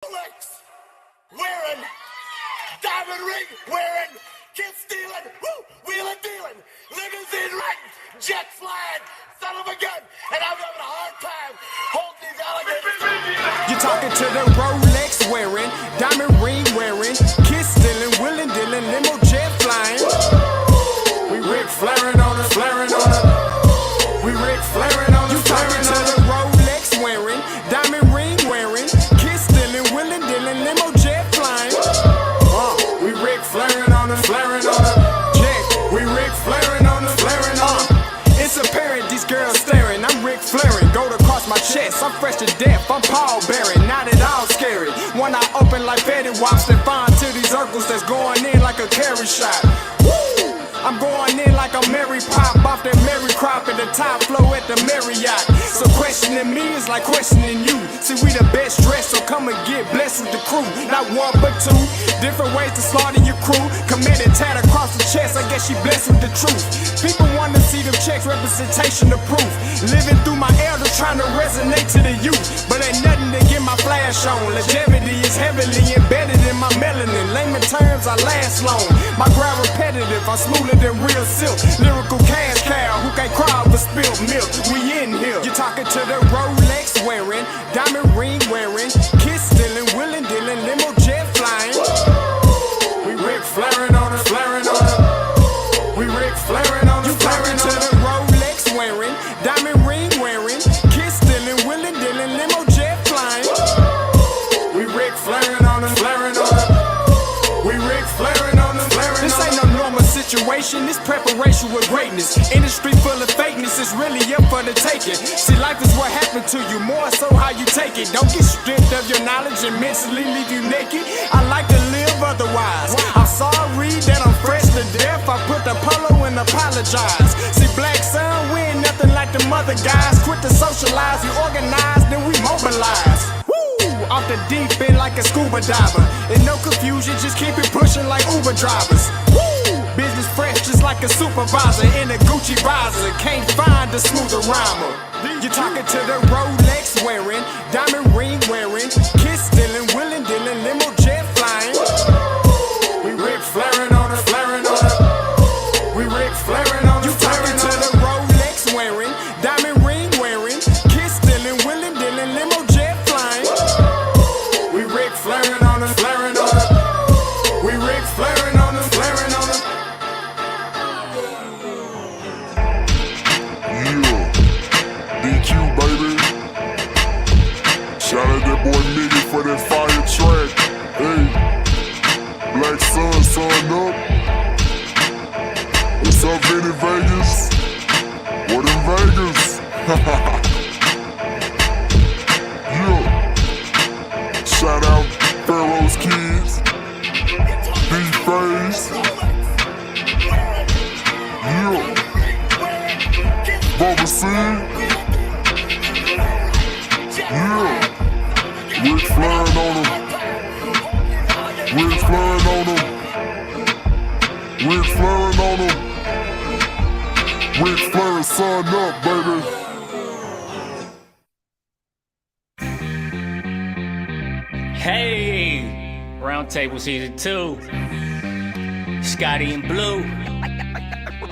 Rolex wearing, diamond ring wearing, kiss stealing, wheeling dealing, limousine riding, jet flying, son of a gun, and I'm having a hard time holding these alligators. You're talking to the Rolex wearing, diamond ring wearing, kiss stealing, wheeling dealing, limo jet flying. We Ric Flairing on it, flaring on it. We Ric Flairing on it. You talking to the Rolex wearing, diamond ring wearing, kiss stealing, wheeling dealing, limo jet flying. We Ric Flairing on it, flaring on it. Check. We Ric Flairing on it, flaring on it. It's apparent these girls staring. I'm Ric Flairing, gold across my chest. I'm fresh to death. I'm Paul Bearing, not at all scary. One eye open like Betty Wops and fine to these circles that's going in like a carry shot. Woo! I'm going in like a Mary Pop off that Mary Crop at the top flow at the Marriott. So questioning me is like questioning you. See, we the best dressed, so come and get blessed with the crew. Not one but two, different ways to slaughter your crew. Committed tat across the chest, I guess she blessed with the truth. People want to see them checks, representation of proof. Living through my elders, trying to resonate to the youth. But ain't nothing to get my flash on. Longevity is heavily embedded in my melanin. Layman terms, I last long. My grind repetitive, I'm smoother than real silk. Lyrical cash cow who can't cry over spilled milk. We in here. You're talking to the Rolex wearing, diamond ring wearing, kiss stealing, wheeling dealing, limo jet flying. We Ric Flairing on it, flaring on it. We Ric Flairing on it, flaring on it. You talking to the Rolex wearing, diamond ring wearing, kiss stealing, wheeling dealing, limo jet flying. We Ric Flairing on it, flaring on it. We Ric Flairing on it, flaring on it. This ain't no normal situation, this preparation with greatness. Industry full of fakeness, it's really up for the taking. See, life is what happened to you, more so how you take it. Don't get stripped of your knowledge and mentally leave you naked. I like to live otherwise. I'm sorry that I'm fresh to death. I put the polo and apologize. See, black son, we ain't nothing like the mother guys. Quit to socialize, we organize, then we mobilize. Off the deep end like a scuba diver. And no confusion, just keep it pushing like Uber drivers. Woo! Business fresh just like a supervisor in a Gucci visor. Can't find a smoother rhymer. You're talking to the Rolex wearing, diamond ring wearing, kiss stealing, wheeling dealing, limo jet flying. We Ric Flairing on it, flaring on it. We Ric Flairing on it. You talking to the Rolex wearing, diamond ring wearing, kiss stealing, wheeling dealing, limo jet flying. We Ric Flairing on it, flaring on it. We Ric Flairing on it, flaring on it. Yeah, DQ baby. Shout out that boy Nigga for that fire track. Hey, Black Sun, sun up. What's up, Vinny Vegas? What in Vegas? Yeah. Shout out Pharaoh's Kids, D-Phase, yeah, Bubba C, yeah, Ric Flairing on him, Ric Flairing on him, Ric Flairing on him, Ric Flairing, son up, baby. Hey, Roundtable Season 2. Scotty and Blue.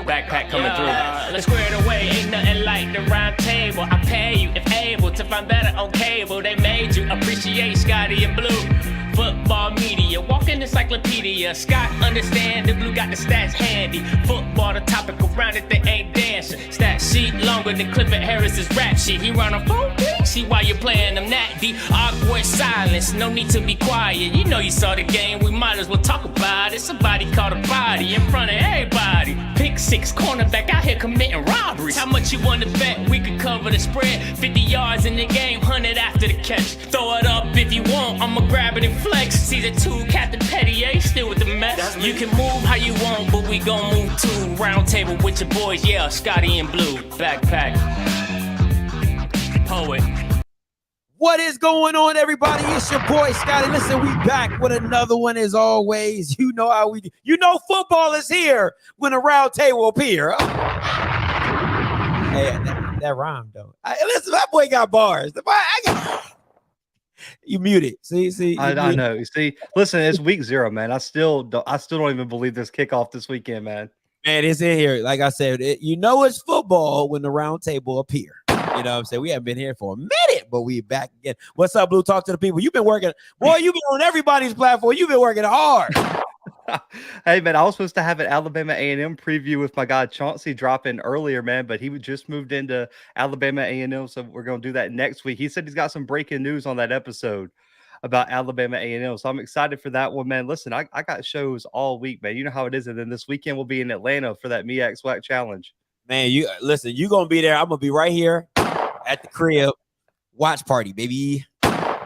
Backpack coming through. Let's square it away. Ain't nothing like the round table. I pay you if able to find better on cable. They made you appreciate Scotty and Blue. Football media, walking encyclopedia. Scott understand the Blue got the stats handy. Football, the topic around it, they ain't dancing. Stat sheet longer than Clifford Harris's rap sheet. He run a phone, see why you're playing them that deep. Awkward silence, no need to be quiet. You know you saw the game, we might as well talk about it. Somebody caught a body in front of everybody. Pick six, cornerback out here committing robberies. How much you wanna bet we could cover the spread? 50 yards in the game, 100 after the catch. Throw it up if you want, I'ma grab it and flex. Season 2, Captain Pettier, still with the mess. You can move how you want, but we gon' move too. Roundtable with your boys, yeah, Scotty and Blue. Backpack. Poet. What is going on, everybody? It's your boy Scotty. Listen, we back with another one as always. You know how we do. You know football is here when a round table appear. Hey, that rhymed though. Listen, that boy got bars. You muted. See. I know. You see, listen, it's week 0, man. I still don't even believe this kickoff this weekend, man. Man, it's in here. Like I said, it's football when the round table appear. You know what I'm saying? We haven't been here for a minute, but we back again. What's up, Blue? Talk to the people. You've been working. Boy, you've been on everybody's platform. You've been working hard. Hey, man, I was supposed to have an Alabama A&M preview with my guy Chauncey dropping earlier, man, but he just moved into Alabama A&M, so we're going to do that next week. He said he's got some breaking news on that episode about Alabama A&M, so I'm excited for that one, man. Listen, I got shows all week, man. You know how it is, and then this weekend we'll be in Atlanta for that MEAC SWAC Challenge. Man, you listen, you're going to be there. I'm going to be right here at the crib. Watch party, baby.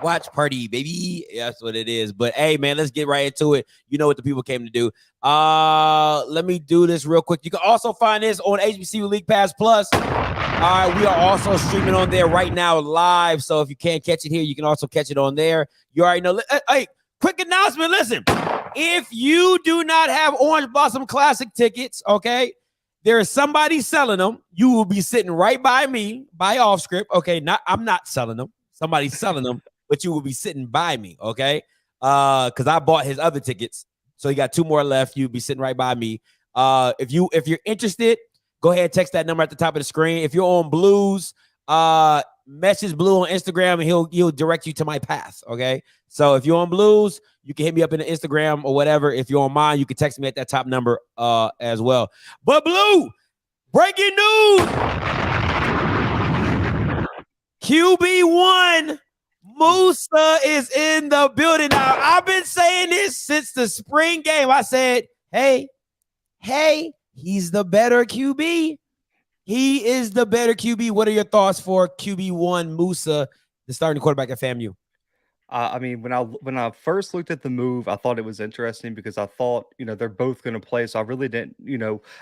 Watch party, baby. That's what it is. But hey, man, let's get right into it. You know what the people came to do. Let me do this real quick. You can also find this on HBCU League Pass Plus. All right, we are also streaming on there right now live. So if you can't catch it here, you can also catch it on there. You already know. Hey, quick announcement. Listen, if you do not have Orange Blossom Classic tickets, okay, there is somebody selling them. You will be sitting right by me, by OffScript. Okay, I'm not selling them. Somebody's selling them. But you will be sitting by me, okay? Because I bought his other tickets, so you got 2 more left. You'll be sitting right by me. If you're interested, go ahead and text that number at the top of the screen. If you're on Blues, message Blue on Instagram, and he'll direct you to my path, okay? So if you're on Blues, you can hit me up in the Instagram or whatever. If you're on mine, you can text me at that top number as well. But Blue, breaking news: QB1. Musa is in the building now. I've been saying this since the spring game. I said, hey, he's the better QB. He is the better QB. What are your thoughts for QB1 Musa, the starting quarterback at FAMU? I mean, when I first looked at the move, I thought it was interesting because I thought, they're both going to play. So I really didn't,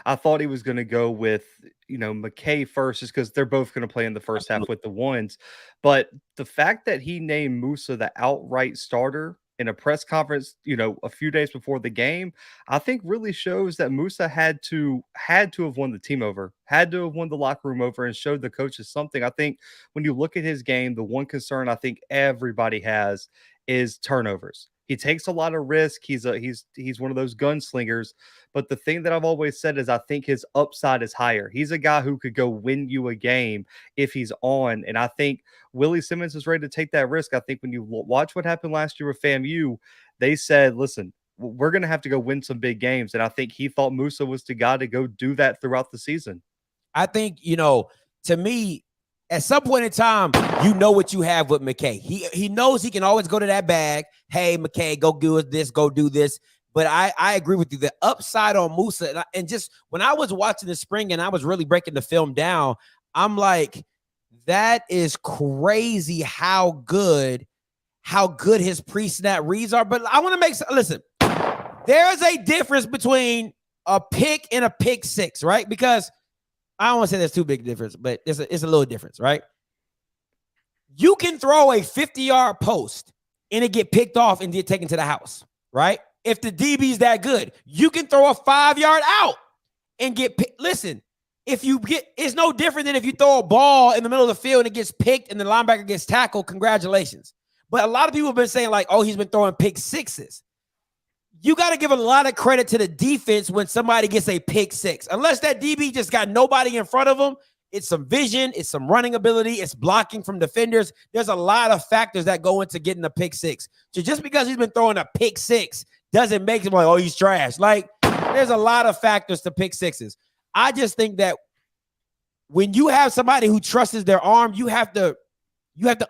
I thought he was going to go with, McKay first, just because they're both going to play in the first half with the ones. But the fact that he named Musa the outright starter in a press conference, a few days before the game, I think really shows that Musa had to have won the team over, had to have won the locker room over, and showed the coaches something. I think when you look at his game, the one concern I think everybody has is turnovers. He takes a lot of risk. He's one of those gunslingers. But the thing that I've always said is I think his upside is higher. He's a guy who could go win you a game if he's on. And I think Willie Simmons is ready to take that risk. I think when you watch what happened last year with FAMU, they said, listen, we're going to have to go win some big games. And I think he thought Musa was the guy to go do that throughout the season. I think, to me, at some point in time, you know what you have with McKay. He knows he can always go to that bag. Hey, McKay, go do this, go do this. But I agree with you. The upside on Musa, and just when I was watching the spring and I was really breaking the film down, I'm like, that is crazy how good his pre-snap reads are. But I want to listen, there's a difference between a pick and a pick six, right? Because I don't want to say there's too big a difference, but it's a little difference, right? You can throw a 50-yard post and it get picked off and get taken to the house, right? If the DB's that good, you can throw a 5-yard out and get picked. Listen, it's no different than if you throw a ball in the middle of the field and it gets picked and the linebacker gets tackled. Congratulations. But a lot of people have been saying like, oh, he's been throwing pick sixes. You got to give a lot of credit to the defense when somebody gets a pick six. Unless that DB just got nobody in front of him, it's some vision, it's some running ability, it's blocking from defenders. There's a lot of factors that go into getting a pick six. So just because he's been throwing a pick six doesn't make him like, oh, he's trash. Like, there's a lot of factors to pick sixes. I just think that when you have somebody who trusts their arm, you have to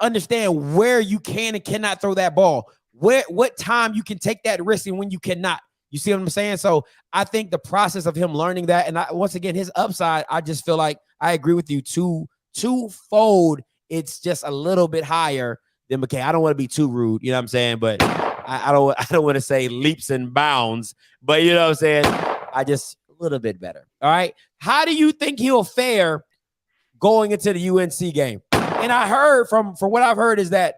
understand where you can and cannot throw that ball. What time you can take that risk and when you cannot. You see what I'm saying? So I think the process of him learning that, and once again, his upside, I just feel like I agree with you twofold. It's just a little bit higher than McKay. I don't want to be too rude, you know what I'm saying? But I don't want to say leaps and bounds, but you know what I'm saying? I just a little bit better. All right. How do you think he'll fare going into the UNC game? And I heard from what I've heard is that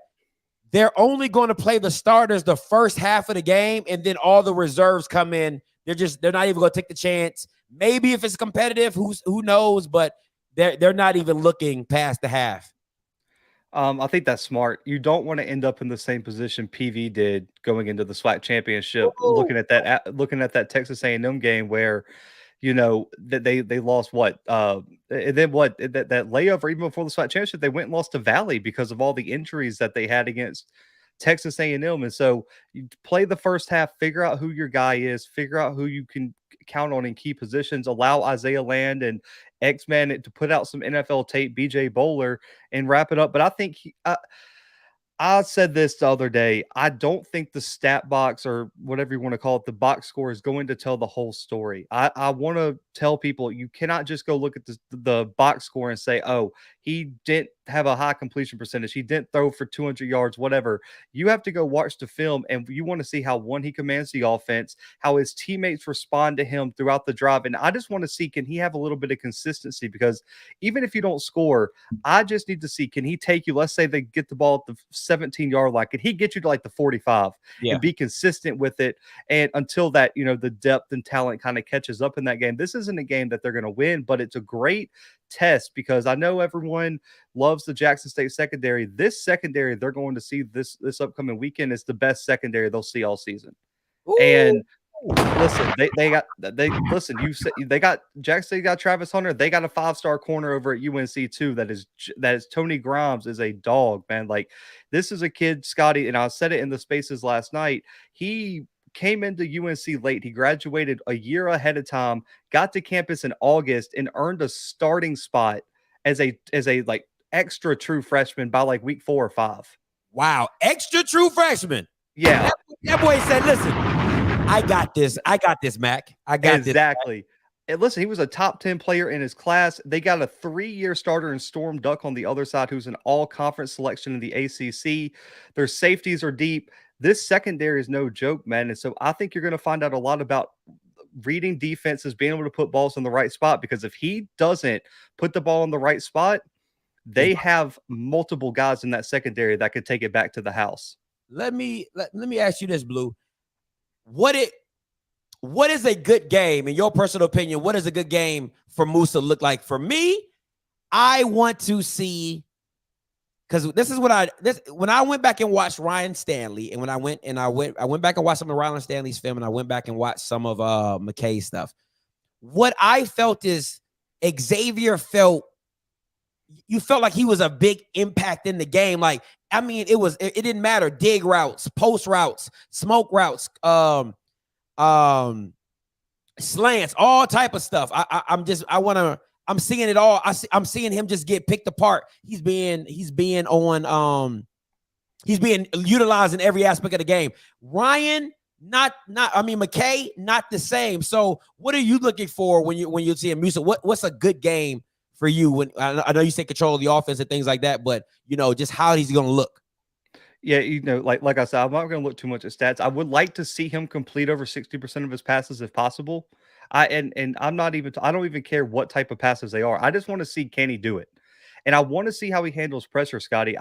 they're only going to play the starters the first half of the game, and then all the reserves come in. They're not even going to take the chance. Maybe if it's competitive, who knows? But they're not even looking past the half. I think that's smart. You don't want to end up in the same position PV did going into the SWAC championship, Ooh. looking at that Texas A&M game where, you know, that they lost what, and then what that layover even before the SWAC championship, they went and lost to Valley because of all the injuries that they had against Texas A&M. And so you play the first half, figure out who your guy is, figure out who you can count on in key positions, allow Isaiah Land and X-Man to put out some NFL tape, BJ Bowler, and wrap it up. But I think I said this the other day. I don't think the stat box or whatever you want to call it, the box score is going to tell the whole story. I want to tell people you cannot just go look at the box score and say, oh, he didn't have a high completion percentage. He didn't throw for 200 yards, whatever. You have to go watch the film, and you want to see how, one, he commands the offense, how his teammates respond to him throughout the drive. And I just want to see, can he have a little bit of consistency? Because even if you don't score, I just need to see, can he take you, let's say they get the ball at the 17-yard line, can he get you to like the 45 and be consistent with it? And until that, you know, the depth and talent kind of catches up in that game. This isn't a game that they're going to win, but it's a great test because I know everyone loves the Jackson State secondary. This secondary they're going to see this upcoming weekend is the best secondary they'll see all season. Ooh. And listen, they got Jackson State got Travis Hunter. They got a 5-star corner over at UNC too. That is Tony Grimes is a dog, man. Like, this is a kid, Scotty, and I said it in the spaces last night. He came into UNC late. He graduated a year ahead of time, got to campus in August, and earned a starting spot as a like extra true freshman by like week 4 or 5. Wow, extra true freshman. Yeah, that boy said, "Listen, I got this, Mac. I got this." Exactly. And listen, he was a top 10 player in his class. They got a 3-year starter in Storm Duck on the other side, who's an all-conference selection in the ACC. Their safeties are deep. This secondary is no joke, man. And so I think you're going to find out a lot about reading defenses, being able to put balls in the right spot, because if he doesn't put the ball in the right spot, they have multiple guys in that secondary that could take it back to the house. Let me ask you this, Blue. What is a good game, in your personal opinion? What does a good game for Musa look like? For me, I want to see, because this is what when I went back and watched Ryan Stanley, and when I went back and watched some of Ryan Stanley's film, and I went back and watched some of McKay's stuff. What I felt is Xavier felt like he was a big impact in the game. Like, I mean, it didn't matter. Dig routes, post routes, smoke routes, slants, all type of stuff. I'm seeing it all. I'm seeing him just get picked apart. He's being utilized in every aspect of the game. Ryan, McKay, not the same. So what are you looking for when you see Musa? What's a good game for you? When I know you say control of the offense and things like that, but just how he's going to look. Yeah, like I said, I'm not going to look too much at stats. I would like to see him complete over 60% of his passes if possible. I don't even care what type of passes they are. I just want to see, can he do it? And I want to see how he handles pressure, Scotty.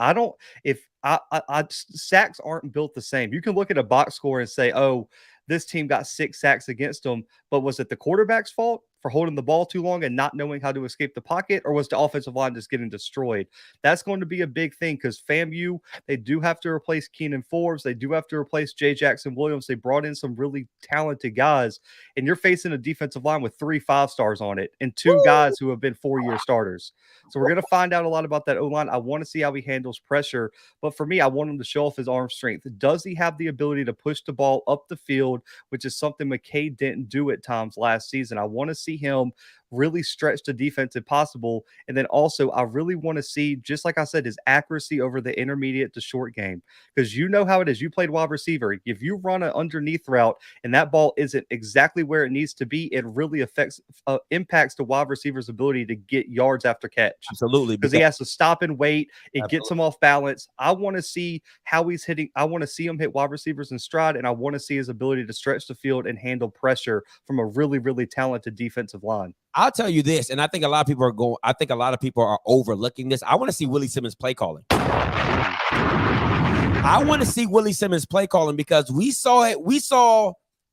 Sacks aren't built the same. You can look at a box score and say, oh, this team got 6 sacks against them, but was it the quarterback's fault for holding the ball too long and not knowing how to escape the pocket, or was the offensive line just getting destroyed? That's going to be a big thing, because FAMU, they do have to replace Keenan Forbes. They do have to replace J. Jackson Williams. They brought in some really talented guys, and you're facing a defensive line with 3 5-stars on it and 2 guys who have been 4-year starters. So we're going to find out a lot about that O-line. I want to see how he handles pressure, but for me, I want him to show off his arm strength. Does he have the ability to push the ball up the field, which is something McKay didn't do at times last season? I want to see him really stretch the defense if possible. And then also, I really want to see, just like I said, his accuracy over the intermediate to short game. Because you know how it is. You played wide receiver. If you run an underneath route and that ball isn't exactly where it needs to be, it really impacts the wide receiver's ability to get yards after catch. Absolutely. Because he has to stop and wait. It gets him off balance. I want to see how he's hitting. I want to see him hit wide receivers in stride, and I want to see his ability to stretch the field and handle pressure from a really, really talented defensive line. I'll tell you this, and I think a lot of people are overlooking this. I want to see Willie Simmons play calling. I want to see Willie Simmons play calling, because we saw it.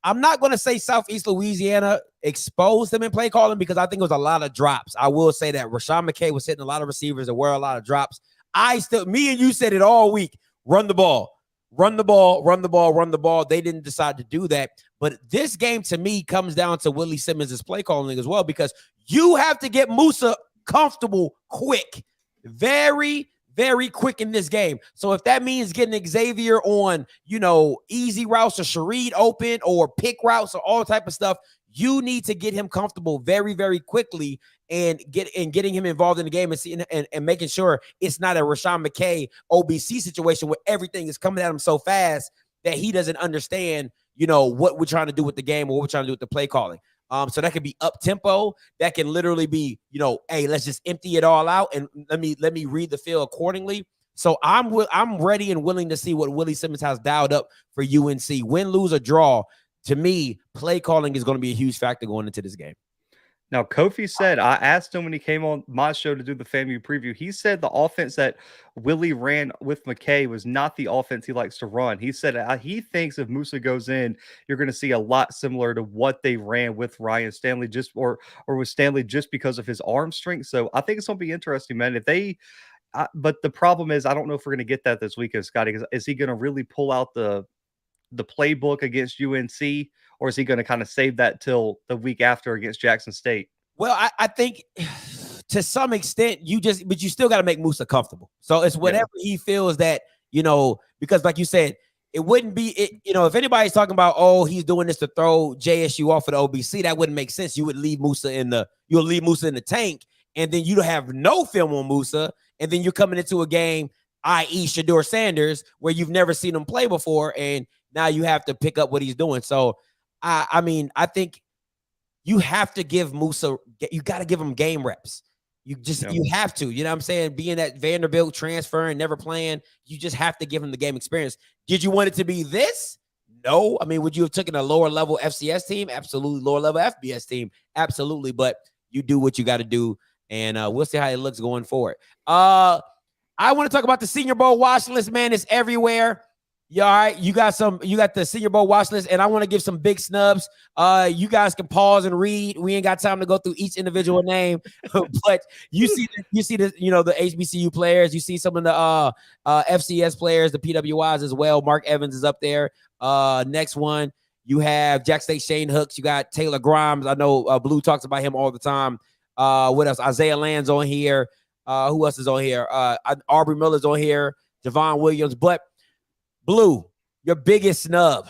I'm not going to say Southeast Louisiana exposed them in play calling, because I think it was a lot of drops. I will say that Rashawn McKay was hitting a lot of receivers. There were a lot of drops. Me and you said it all week. Run the ball, run the ball, run the ball, run the ball. They didn't decide to do that. But this game to me comes down to Willie Simmons' play calling as well, because you have to get Musa comfortable quick, very, very quick in this game. So if that means getting Xavier on, easy routes or Shareed open or pick routes or all type of stuff, you need to get him comfortable very, very quickly and getting him involved in the game and making sure it's not a Rashawn McKay OBC situation where everything is coming at him so fast that he doesn't understand, what we're trying to do with the game or what we're trying to do with the play calling. So that could be up tempo. That can literally be, hey, let's just empty it all out and let me read the field accordingly. So I'm ready and willing to see what Willie Simmons has dialed up for UNC. Win, lose, or draw. To me, play calling is going to be a huge factor going into this game. Now, Kofi said, I asked him when he came on my show to do the FAMU preview, he said the offense that Willie ran with McKay was not the offense he likes to run. He said he thinks if Musa goes in, you're going to see a lot similar to what they ran with Ryan Stanley or with Stanley just because of his arm strength. So I think it's going to be interesting, man. But the problem is, I don't know if we're going to get that this weekend, Scotty. Is he going to really pull out the playbook against UNC, or is he going to kind of save that till the week after against Jackson State? Well, I think to some extent but you still got to make Musa comfortable. So it's whatever he feels that, because like you said, it wouldn't be if anybody's talking about, oh, he's doing this to throw JSU off of the OBC, that wouldn't make sense. You would leave Musa in the tank, and then you have no film on Musa, and then you're coming into a game, i.e. Shedeur Sanders, where you've never seen him play before, and now you have to pick up what he's doing. So, I think you have to give Musa, you got to give him game reps. You have to, you know what I'm saying? Being at Vanderbilt, transferring, never playing, you just have to give him the game experience. Did you want it to be this? No. I mean, would you have taken a lower level FCS team? Absolutely. Lower level FBS team? Absolutely. But you do what you got to do, and we'll see how it looks going forward. I want to talk about the Senior Bowl watch list, man. It's everywhere. Yeah, all right. You got the Senior Bowl watch list, and I want to give some big snubs. You guys can pause and read. We ain't got time to go through each individual name, but you see the the HBCU players. You see some of the FCS players, the PWIs as well. Mark Evans is up there. Next one, you have Jack State Shane Hooks. You got Taylor Grimes. I know Blue talks about him all the time. What else? Isaiah Land's on here. Who else is on here? Aubrey Miller's on here. Javon Williams, but Blue, your biggest snub.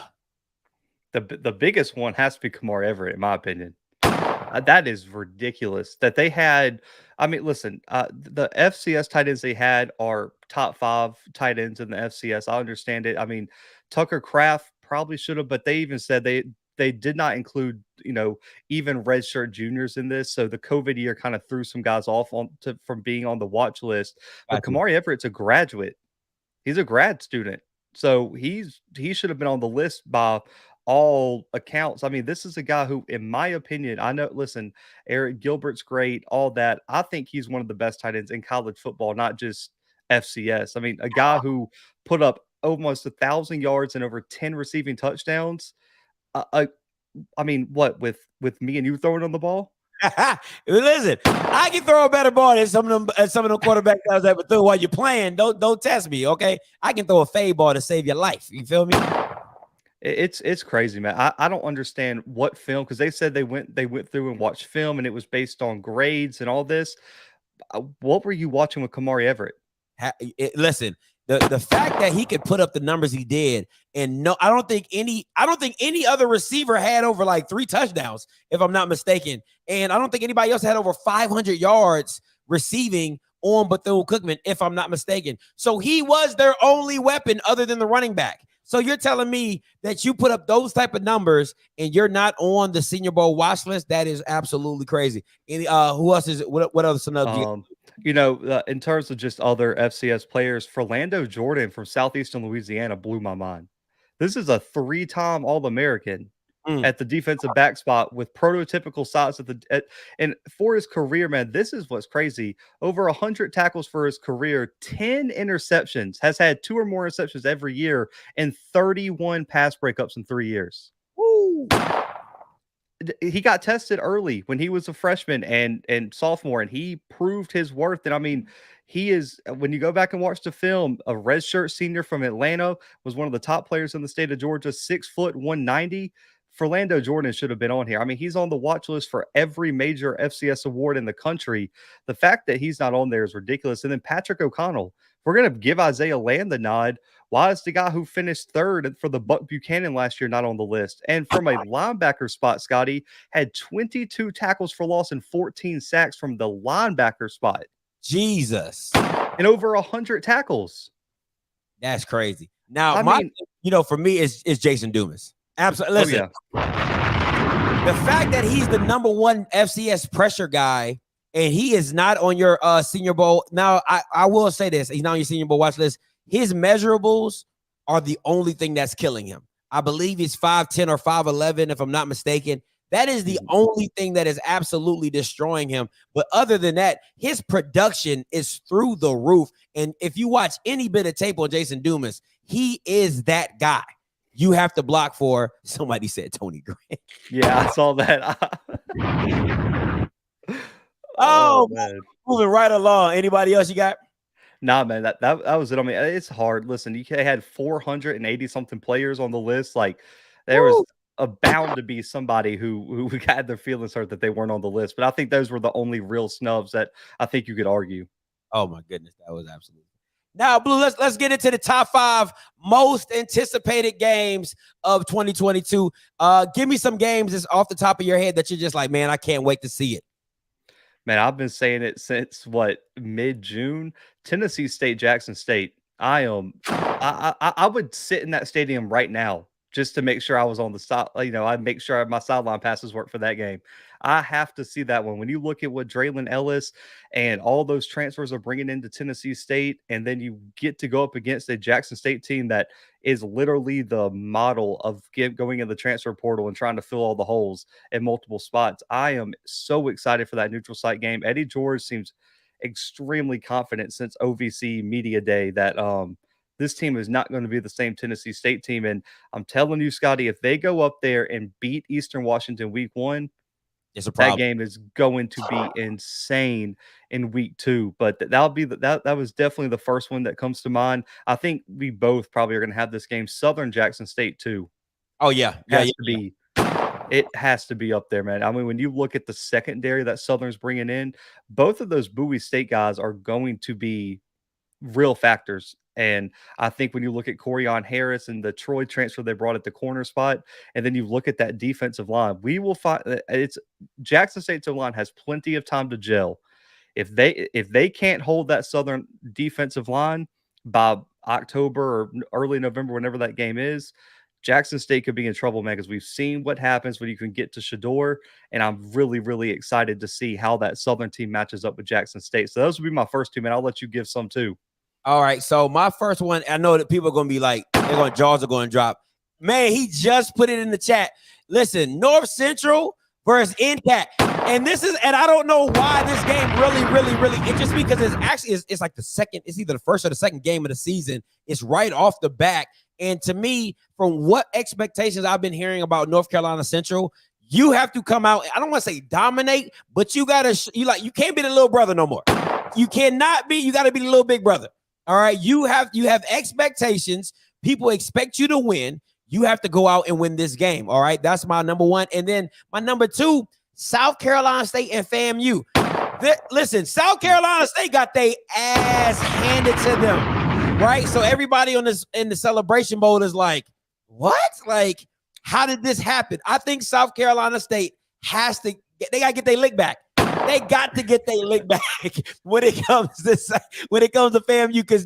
The biggest one has to be Kamar Everett, in my opinion. That is ridiculous that they had. I mean, listen, the FCS tight ends they had are top 5 tight ends in the FCS. I understand it. I mean, Tucker Kraft probably should have, but they even said they did not include, even redshirt juniors in this. So the COVID year kind of threw some guys off from being on the watch list. But Kamar Everett's a graduate. He's a grad student. So he should have been on the list by all accounts. I mean, this is a guy who, in my opinion, I know, listen, Eric Gilbert's great, all that. I think he's one of the best tight ends in college football, not just FCS. I mean, a guy who put up almost 1,000 yards and over 10 receiving touchdowns. I mean, what, with me and you throwing on the ball? Listen, I can throw a better ball than some of them quarterbacks I was ever through while you're playing. Don't test me, okay? I can throw a fade ball to save your life. You feel me? It's crazy, man. I don't understand what film, because they said they went through and watched film and it was based on grades and all this. What were you watching with Kamari Everett? Listen, the fact that he could put up the numbers he did, and I don't think any other receiver had over like 3 touchdowns, if I'm not mistaken. And I don't think anybody else had over 500 yards receiving on Bethune-Cookman, if I'm not mistaken. So he was their only weapon other than the running back. So you're telling me that you put up those type of numbers and you're not on the Senior Bowl watch list? That is absolutely crazy. Who else is it? What other snubs? In terms of just other FCS players, Philando Jordan from Southeastern Louisiana blew my mind. This is a 3-time All-American at the defensive back spot with prototypical size and for his career, man, this is what's crazy. Over 100 tackles for his career, 10 interceptions, has had 2 or more interceptions every year, and 31 pass breakups in 3 years. Woo! He got tested early when he was a freshman and sophomore, and he proved his worth. And I mean, He is, when you go back and watch the film, a redshirt senior from Atlanta, was one of the top players in the state of Georgia, 6 foot 190. Philando Jordan should have been on here. I mean, he's on the watch list for every major FCS award in the country. The fact that he's not on there is ridiculous. And then Patrick O'Connell, we're going to give Isaiah Land the nod. Why is the guy who finished third for the Buck Buchanan last year not on the list? And from a linebacker spot, Scotty had 22 tackles for loss and 14 sacks from the linebacker spot. Jesus. And over 100 tackles. That's crazy. Now, I mean, for me, it's Jason Dumas. Absolutely. Listen, the fact that he's the #1 FCS pressure guy and he is not on your Senior Bowl. Now, I will say this. He's not on your Senior Bowl watch list. His measurables are the only thing that's killing him. I believe he's 5'10" or 5'11", if I'm not mistaken. That is the only thing that is absolutely destroying him. But other than that, his production is through the roof. And if you watch any bit of tape on Jason Dumas, he is that guy. You have to block for, somebody said Tony Grant. Yeah, I saw that. Oh, man. Moving right along. Anybody else you got? Nah, man, that was it. I mean, it's hard. Listen, you had 480 something players on the list. Like, there was bound to be somebody who had their feelings hurt that they weren't on the list. But I think those were the only real snubs that I think you could argue. Oh my goodness, that was absolutely. Now, Blue, let's get into the top 5 most anticipated games of 2022. Give me some games that's off the top of your head that you're just like, man, I can't wait to see it. Man, I've been saying it since mid-June. Tennessee State, Jackson State. I would sit in that stadium right now just to make sure I was on the side. I'd make sure my sideline passes work for that game. I have to see that one. When you look at what Draylon Ellis and all those transfers are bringing into Tennessee State, and then you get to go up against a Jackson State team that is literally the model of going in the transfer portal and trying to fill all the holes in multiple spots. I am so excited for that neutral site game. Eddie George seems extremely confident since OVC Media Day that this team is not going to be the same Tennessee State team. And I'm telling you, Scotty, if they go up there and beat Eastern Washington week 1, it's a problem. That game is going to be insane in week 2. But that'll be that was definitely the first one that comes to mind. I think we both probably are going to have this game. Southern Jackson State too. Oh yeah, It has to be up there, man. I mean, when you look at the secondary that Southern's bringing in, both of those Bowie State guys are going to be real factors. And I think when you look at Corian Harris and the Troy transfer they brought at the corner spot, and then you look at that defensive line, we will find it's Jackson State's line has plenty of time to gel. If they can't hold that Southern defensive line by October or early November, whenever that game is, Jackson State could be in trouble, man, because we've seen what happens when you can get to Shador, and I'm really, really excited to see how that Southern team matches up with Jackson State. So those would be my first two, man. I'll let you give some too. All right, so my first one, I know that people are going to be like, jaws are going to drop. Man, he just put it in the chat. Listen, North Central versus NCAT. And I don't know why this game really, it's just because it's like it's either the first or the second game of the season. It's right off the back. And to me, from what expectations I've been hearing about North Carolina Central, you have to come out. I don't want to say dominate, but you can't be the little brother no more. You got to be the little big brother. All right. You have expectations. People expect you to win. You have to go out and win this game. All right. That's my number 1. And then my number 2, South Carolina State and FAMU. Listen, South Carolina State got their ass handed to them. Right. So everybody in the Celebration Bowl is like, what? Like, how did this happen? I think South Carolina State they got to get their lick back. They got to get their lick back when it comes to FAMU, because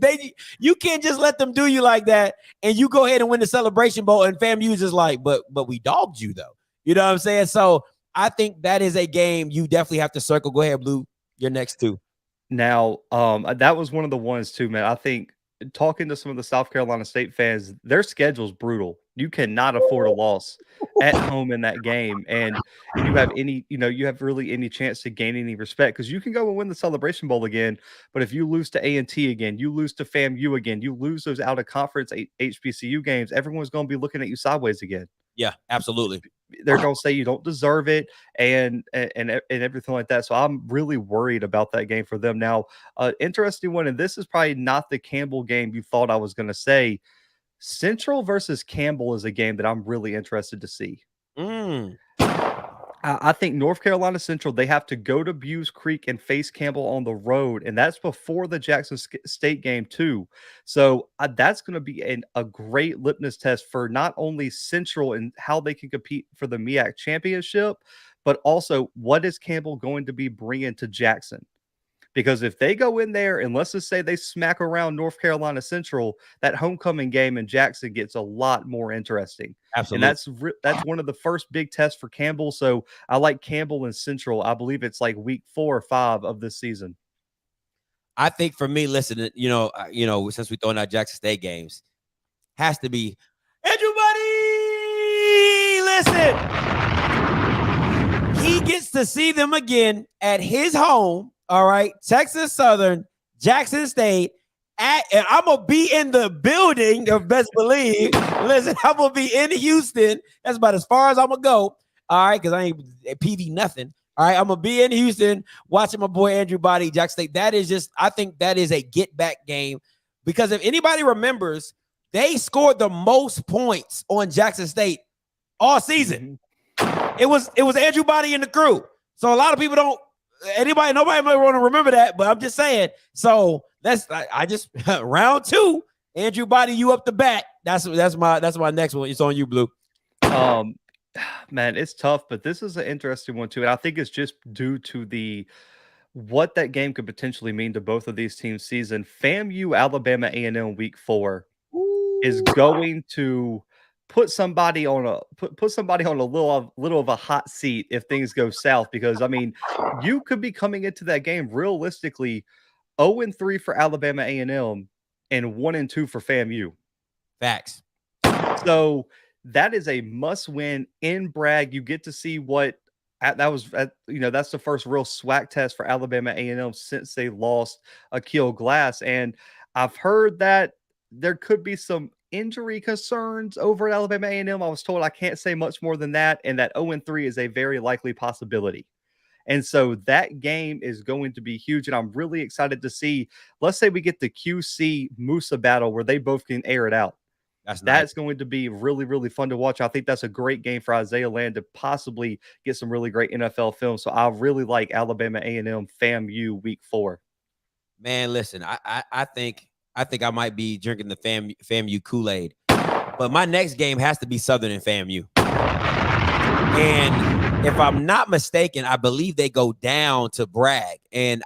you can't just let them do you like that and you go ahead and win the Celebration Bowl and FAMU's just like, but we dogged you though. You know what I'm saying? So I think that is a game you definitely have to circle. Go ahead, Blue. Your next 2. Now, that was one of the ones too, man. I think talking to some of the South Carolina State fans, their schedule's brutal. You cannot afford a loss at home in that game, and you have really any chance to gain any respect, because you can go and win the Celebration Bowl again, but if you lose to A&T again, you lose to FAMU again, you lose those out of conference HBCU games, everyone's going to be looking at you sideways again. Yeah, absolutely. They're going to say you don't deserve it and everything like that. So I'm really worried about that game for them. Now, interesting one, and this is probably not the Campbell game you thought I was going to say. Central versus Campbell is a game that I'm really interested to see. I think North Carolina Central, they have to go to Buies Creek and face Campbell on the road, and that's before the Jackson State game too. So that's going to be a great litmus test for not only Central and how they can compete for the MEAC championship, but also what is Campbell going to be bringing to Jackson? Because if they go in there and let's just say they smack around North Carolina Central, that homecoming game in Jackson gets a lot more interesting. Absolutely. And that's one of the first big tests for Campbell. So I like Campbell and Central. I believe it's like week 4 or 5 of this season. I think for me, listen, since we're throwing out Jackson State games, has to be Andrew Buddy. Listen, he gets to see them again at his home. All right, Texas Southern, Jackson State, and I'm gonna be in the building. Of best believe. Listen, I'm gonna be in Houston. That's about as far as I'm gonna go. All right, because I ain't PV nothing. All right, I'm gonna be in Houston watching my boy Andrew Body, Jackson State. That is just, I think that is a get back game because if anybody remembers, they scored the most points on Jackson State all season. It was Andrew Body and the crew. So a lot of people don't. Nobody might want to remember that, but I'm just saying. So I just round 2, Andrew Body, you up the bat. That's my next one. It's on you, Blue. Man, it's tough, but this is an interesting one too, and I think it's just due to what that game could potentially mean to both of these teams' season. FAMU Alabama A&M week 4 is going to put somebody on a little of a hot seat if things go south, because I mean, you could be coming into that game realistically 0-3 for Alabama A&M and 1-2 for FAMU. Facts. So that is a must win in Bragg. You get to see what that's the first real SWAC test for Alabama A&M since they lost Akil Glass, and I've heard that there could be some injury concerns over at Alabama A&M. I was told I can't say much more than that, and that 0-3 is a very likely possibility. And so that game is going to be huge, and I'm really excited to see. Let's say we get the QC Musa battle where they both can air it out. That's nice. Going to be really, really fun to watch. I think that's a great game for Isaiah Land to possibly get some really great NFL film. So I really like Alabama A&M FAMU week 4. Man, listen, I think I might be drinking the FAMU Kool-Aid, but my next game has to be Southern and FAMU. And if I'm not mistaken, I believe they go down to Bragg. And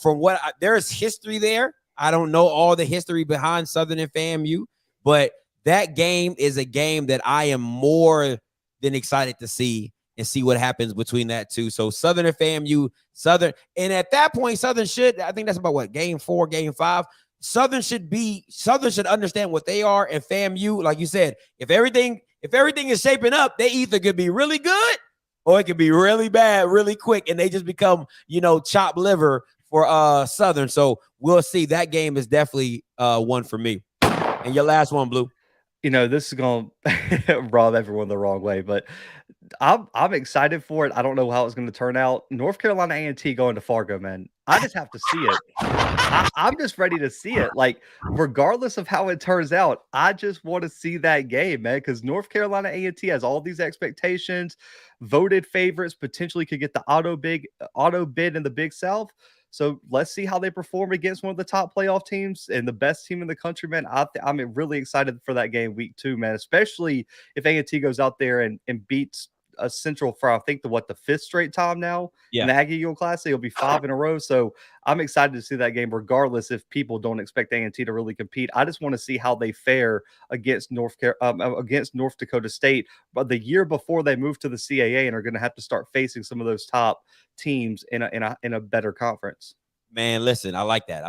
from what there's history there. I don't know all the history behind Southern and FAMU, but that game is a game that I am more than excited to see and see what happens between that two. So Southern and FAMU, and at that point, Southern should, I think that's about what, game 4, game 5. Southern should understand what they are, and FAMU, like you said, if everything is shaping up, they either could be really good or it could be really bad, really quick, and they just become, chopped liver for Southern. So we'll see. That game is definitely one for me. And your last one, Blue. This is going to rob everyone the wrong way, but I'm excited for it. I don't know how it's going to turn out. North Carolina A&T going to Fargo, man. I just have to see it. I'm just ready to see it. Like, regardless of how it turns out, I just want to see that game, man, because North Carolina A&T has all these expectations, voted favorites, potentially could get the auto bid in the Big South. So let's see how they perform against one of the top playoff teams and the best team in the country, man. I'm really excited for that game week 2, man, especially if A&T goes out there and beats a Central for, I think, the 5th straight time now in the Aggie Eagle Classic. It'll be 5 in a row. So I'm excited to see that game, regardless if people don't expect A&T to really compete. I just want to see how they fare against North Dakota State, but the year before they move to the CAA and are going to have to start facing some of those top teams in a better conference. Man, listen, I like that.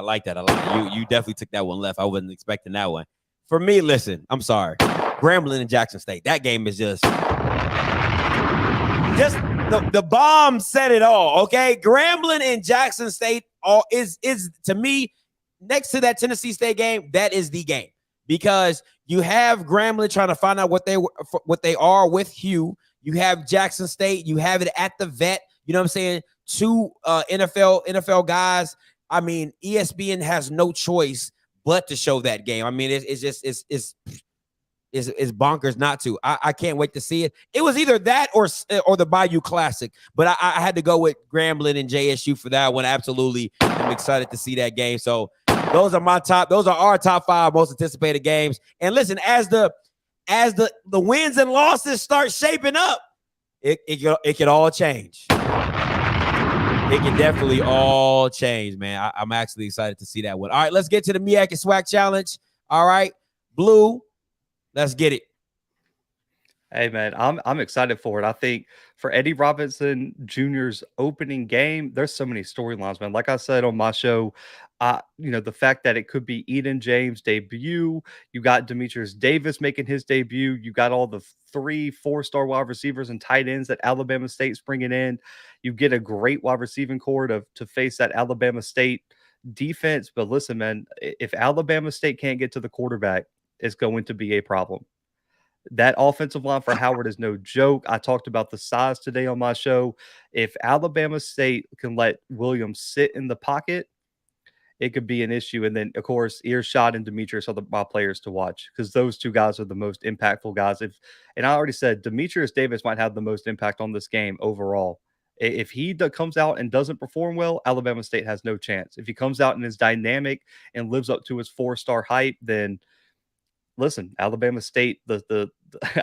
You definitely took that one left. I wasn't expecting that one. For me, listen, I'm sorry. Grambling and Jackson State. That game is just the bomb said it all. Okay, Grambling and Jackson State is to me next to that Tennessee State game. That is the game. because you have Grambling trying to find out what they are with Hugh. You have Jackson State. You have it at the vet. You know what I'm saying? Two NFL guys. I mean, ESPN has no choice but to show that game. I mean, it's bonkers not to. I can't wait to see it. It was either that or the Bayou Classic, but I had to go with Grambling and JSU for that one. Absolutely, I'm excited to see that game. So those are our top 5 most anticipated games. And listen, as the wins and losses start shaping up, it could all change. It can definitely all change, man. I'm actually excited to see that one. All right, let's get to the MEAC and SWAC challenge. All right, Blue, let's get it. Hey man, I'm excited for it. I think for Eddie Robinson Jr.'s opening game, there's so many storylines, man. Like I said on my show, the fact that it could be Eden James' debut, you got Demetrius Davis making his debut, you got all the 3-4-star wide receivers and tight ends that Alabama State's bringing in. You get a great wide receiving core to face that Alabama State defense. But listen, man, if Alabama State can't get to the quarterback, it's going to be a problem. That offensive line for Howard is no joke. I talked about the size today on my show. If Alabama State can let Williams sit in the pocket, it could be an issue. And then, of course, Earshot and Demetrius are my players to watch because those two guys are the most impactful guys. And I already said Demetrius Davis might have the most impact on this game overall. If he comes out and doesn't perform well, Alabama State has no chance. If he comes out and is dynamic and lives up to his 4-star hype, then listen, Alabama State,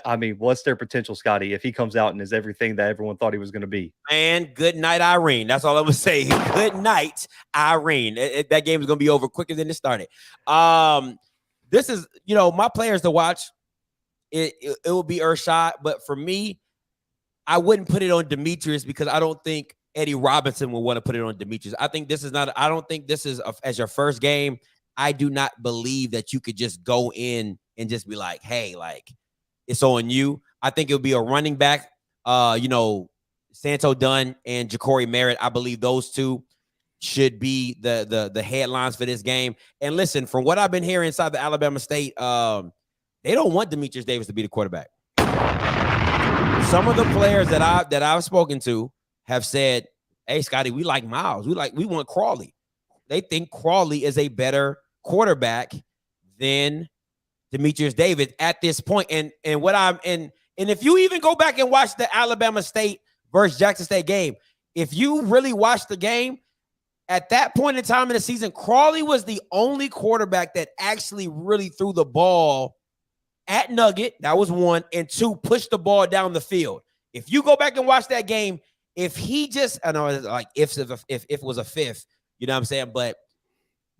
I mean, what's their potential, Scotty, if he comes out and is everything that everyone thought he was going to be? Man, good night, Irene. That's all I'm going to say. Good night, Irene. That game is going to be over quicker than it started. This is, my players to watch. It will be Earshot, but for me, I wouldn't put it on Demetrius because I don't think Eddie Robinson would want to put it on Demetrius. I don't think this is as your first game. I do not believe that you could just go in and just be like, hey, like, it's on you. I think it'll be a running back, Santo Dunn and Ja'Cory Merritt. I believe those two should be the headlines for this game. And listen, from what I've been hearing inside the Alabama State, they don't want Demetrius Davis to be the quarterback. Some of the players that I've spoken to have said, hey, Scotty, we like Miles. We want Crawley. They think Crawley is a better quarterback than Demetrius Davis at this point. And if you even go back and watch the Alabama State versus Jackson State game, if you really watch the game, at that point in time in the season, Crawley was the only quarterback that actually really threw the ball at Nugget. That was 1, and 2, pushed the ball down the field. If you go back and watch that game, if he just, I know it's like if it was a fifth, you know what I'm saying? But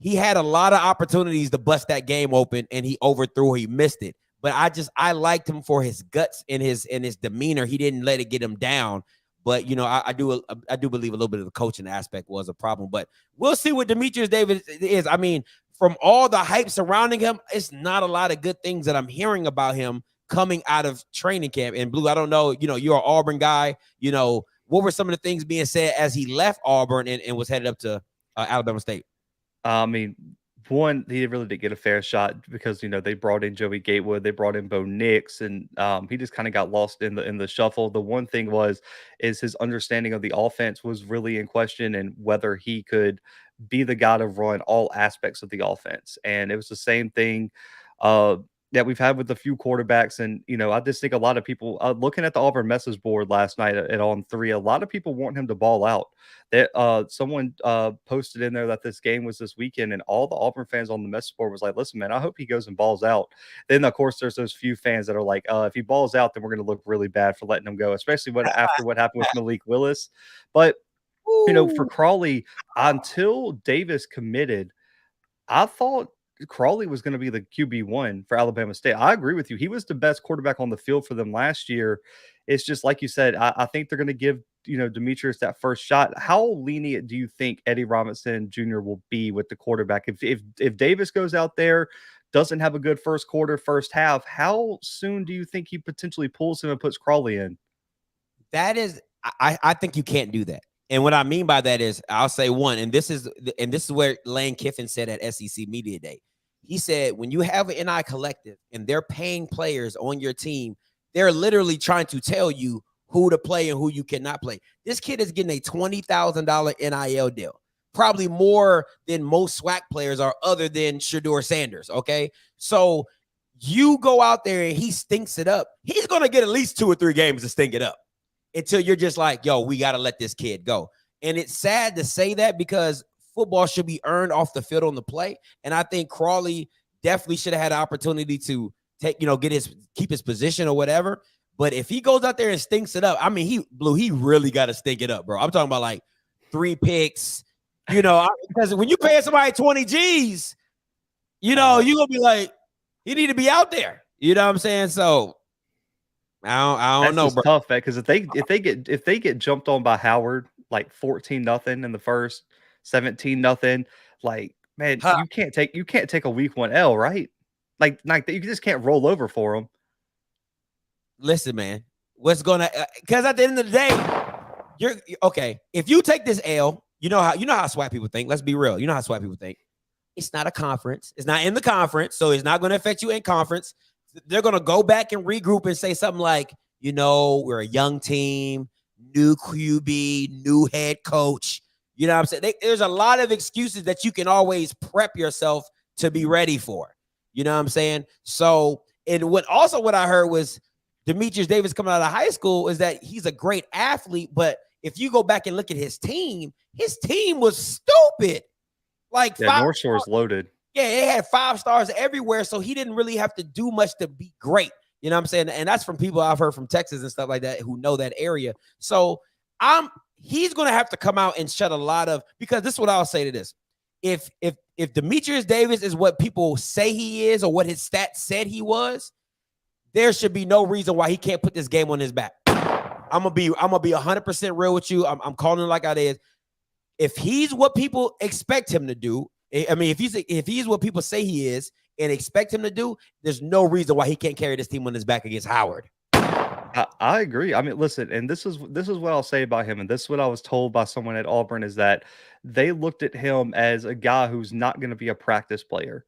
he had a lot of opportunities to bust that game open, and he overthrew. He missed it. But I liked him for his guts and his demeanor. He didn't let it get him down. But I do believe a little bit of the coaching aspect was a problem. But we'll see what Demetrius Davis is. I mean, from all the hype surrounding him, it's not a lot of good things that I'm hearing about him coming out of training camp. And Blue, I don't know. You're an Auburn guy. What were some of the things being said as he left Auburn and was headed up to Alabama State? I mean, one, he really didn't get a fair shot because they brought in Joey Gatewood, they brought in Bo Nix, and he just kind of got lost in the shuffle. The one thing is his understanding of the offense was really in question, and whether he could be the guy to run all aspects of the offense. And it was the same thing that we've had with a few quarterbacks. And, I just think a lot of people looking at the Auburn message board last night at On3, a lot of people want him to ball out. That someone posted in there that this game was this weekend, and all the Auburn fans on the message board was like, listen, man, I hope he goes and balls out. Then, of course, there's those few fans that are like, if he balls out, then we're going to look really bad for letting him go, especially after what happened with Malik Willis. But, for Crawley, until Davis committed, I thought Crawley was going to be the QB1 for Alabama State. I agree with you. He was the best quarterback on the field for them last year. It's just like you said, I think they're going to give, Demetrius that first shot. How lenient do you think Eddie Robinson Jr. will be with the quarterback? If Davis goes out there, doesn't have a good first quarter, first half, how soon do you think he potentially pulls him and puts Crawley in? That is, I think you can't do that. And what I mean by that is, I'll say one, and this is where Lane Kiffin said at SEC Media Day. He said, when you have an NI collective and they're paying players on your team, they're literally trying to tell you who to play and who you cannot play. This kid is getting a $20,000 NIL deal, probably more than most SWAC players are, other than Shedeur Sanders. Okay, so you go out there and he stinks it up. He's gonna get at least 2 or 3 games to stink it up until you're just like, yo, we gotta let this kid go. And it's sad to say that because football should be earned off the field on the play. And I think Crawley definitely should have had an opportunity to take, keep his position or whatever. But if he goes out there and stinks it up, I mean, he really got to stink it up, bro. I'm talking about like 3 picks, because when you pay somebody 20 G's, you're going to be like, you need to be out there. You know what I'm saying? So I don't know, bro. Tough, man, because if they get jumped on by Howard like 14-0 in the first, 17-0, like, man, you can't take a week 1 L, right? Like you just can't roll over for them. Listen, man, because at the end of the day, you're okay. If you take this L, you know how SWAC people think. Let's be real. You know how SWAC people think. It's not a conference. It's not in the conference, so it's not going to affect you in conference. They're going to go back and regroup and say something like, we're a young team, new QB, new head coach. You know what I'm saying? There's a lot of excuses that you can always prep yourself to be ready for. You know what I'm saying? So, and what I heard was Demetrius Davis coming out of high school is that he's a great athlete, but if you go back and look at his team was stupid. Like North Shore is loaded. Yeah, it had 5 stars everywhere, so he didn't really have to do much to be great. You know what I'm saying? And that's from people I've heard from Texas and stuff like that who know that area. So he's going to have to come out and shut a lot of, because this is what I'll say to this. If Demetrius Davis is what people say he is or what his stats said he was, there should be no reason why he can't put this game on his back. I'm gonna be 100% real with you. I'm calling it like it is. If he's what people expect him to do, I mean, if he's what people say he is and expect him to do, there's no reason why he can't carry this team on his back against Howard. I agree. I mean, listen, and this is what I'll say about him, and this is what I was told by someone at Auburn, is that they looked at him as a guy who's not going to be a practice player,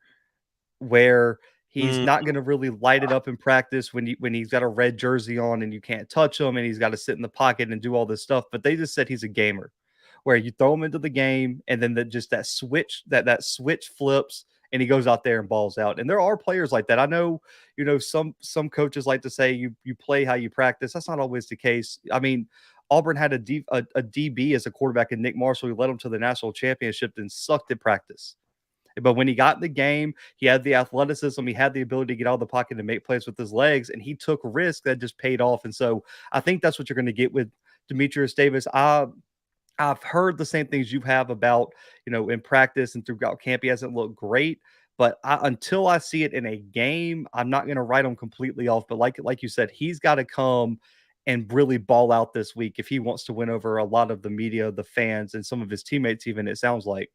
where he's not going to really light it up in practice when he's got a red jersey on and you can't touch him and he's got to sit in the pocket and do all this stuff. But they just said he's a gamer, where you throw him into the game and then that switch flips and he goes out there and balls out. And there are players like that. I know, some coaches like to say you play how you practice. That's not always the case. I mean, Auburn had a DB as a quarterback in Nick Marshall, who led him to the national championship and sucked at practice. But when he got in the game, he had the athleticism, he had the ability to get out of the pocket and make plays with his legs, and he took risks that just paid off. And so I think that's what you're going to get with Demetrius Davis. I've heard the same things you have about, in practice and throughout camp, he hasn't looked great. But until I see it in a game, I'm not going to write him completely off. But like you said, he's got to come and really ball out this week if he wants to win over a lot of the media, the fans, and some of his teammates even, it sounds like.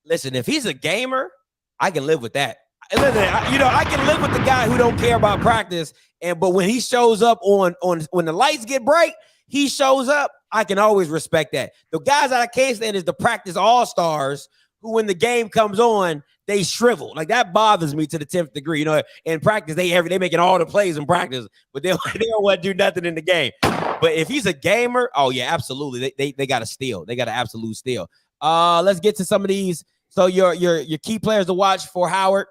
Listen, if he's a gamer, I can live with that. Listen, I can live with the guy who don't care about practice, but when he shows up on when the lights get bright, he shows up. I can always respect that. The guys that I can't stand is the practice all-stars who, when the game comes on, they shrivel. Like, that bothers me to the 10th degree. In practice, they making all the plays in practice, but they don't want to do nothing in the game. But if he's a gamer, oh yeah, absolutely. They got to steal. They got an absolute steal. Let's get to some of these. So your key players to watch for Howard.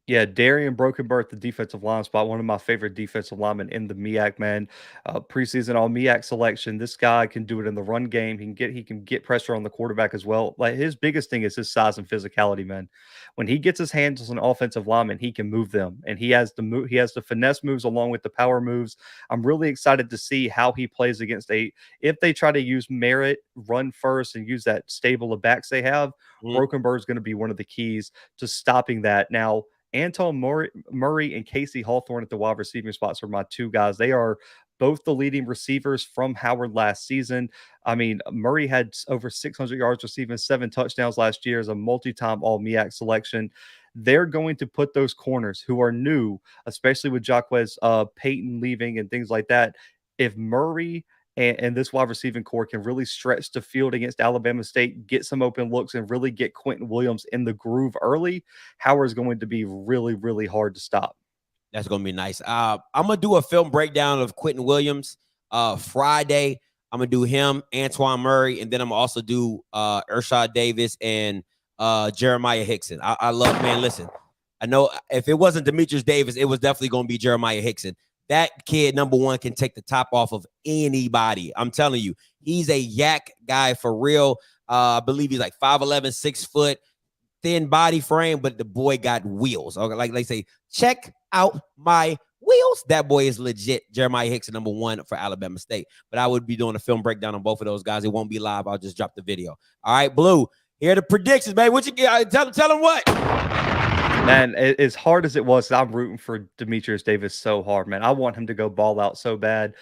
Yeah, Darian Brokenberth, the defensive line spot, one of my favorite defensive linemen in the MEAC, man. Preseason all MEAC selection. This guy can do it in the run game. He can get pressure on the quarterback as well. Like, his biggest thing is his size and physicality, man. When he gets his hands as an offensive lineman, he can move them, and he has the finesse moves along with the power moves. I'm really excited to see how he plays against if they try to use Merritt, run first, and use that stable of backs they have. Brokenberg is going to be one of the keys to stopping that. Now, Anton Murray and Casey Hawthorne at the wide receiving spots are my 2 guys. They are both the leading receivers from Howard last season. I mean, Murray had over 600 yards receiving, 7 touchdowns last year as a multi-time all-MEAC selection. They're going to put those corners who are new, especially with Jaquez Payton leaving and things like that. If Murray and this wide receiving core can really stretch the field against Alabama State, get some open looks, and really get Quentin Williams in the groove early, Howard's going to be really, really hard to stop. That's going to be nice. I'm going to do a film breakdown of Quentin Williams Friday. I'm going to do him, Antoine Murray, and then I'm going to also do Ershad Davis and Jeremiah Hickson. I love, man, listen, I know if it wasn't Demetrius Davis, it was definitely going to be Jeremiah Hickson. That kid, number one, can take the top off of anybody. I'm telling you, he's a yak guy for real. I believe he's like 5'11", 6 foot, thin body frame, but the boy got wheels. Okay, like they say, check out my wheels. That boy is legit. Jeremiah Hickson, number one for Alabama State. But I would be doing a film breakdown on both of those guys. It won't be live. I'll just drop the video. All right, Blue, here are the predictions, man. What you get? Tell them what. Man, as hard as it was, I'm rooting for Demetrius Davis so hard, man. I want him to go ball out so bad.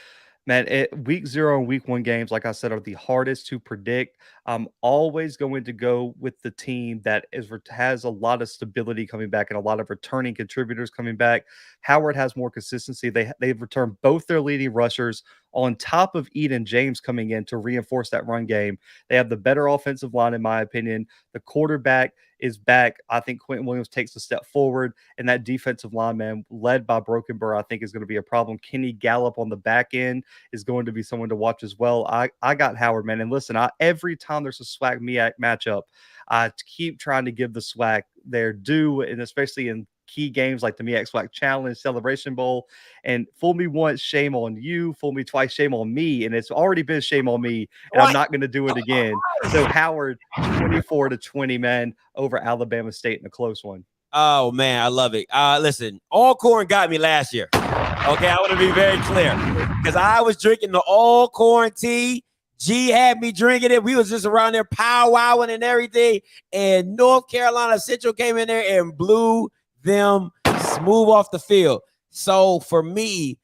Man, week 0 and week 1 games, like I said, are the hardest to predict. I'm always going to go with the team that has a lot of stability coming back and a lot of returning contributors coming back. Howard has more consistency. They've returned both their leading rushers on top of Eden James coming in to reinforce that run game. They have the better offensive line, in my opinion. The quarterback is back. I think Quentin Williams takes a step forward, and that defensive line, man, led by Broken Burr, I think is going to be a problem. Kenny Gallup on the back end is going to be someone to watch as well. I got Howard, man. And listen, every time there's a SWAC MEAC matchup, I keep trying to give the SWAC their due, and especially in key games like the MEAC SWAC Challenge, Celebration Bowl. And fool me once, shame on you. Fool me twice, shame on me. And it's already been shame on me, and I'm not going to do it again. So Howard, 24-20, man, over Alabama State in a close one. Oh, man, I love it. Listen, Alcorn got me last year. Okay, I want to be very clear because I was drinking the Alcorn tea. G had me drinking it. We was just around there powwowing and everything. And North Carolina Central came in there and blew them smooth off the field. So for me,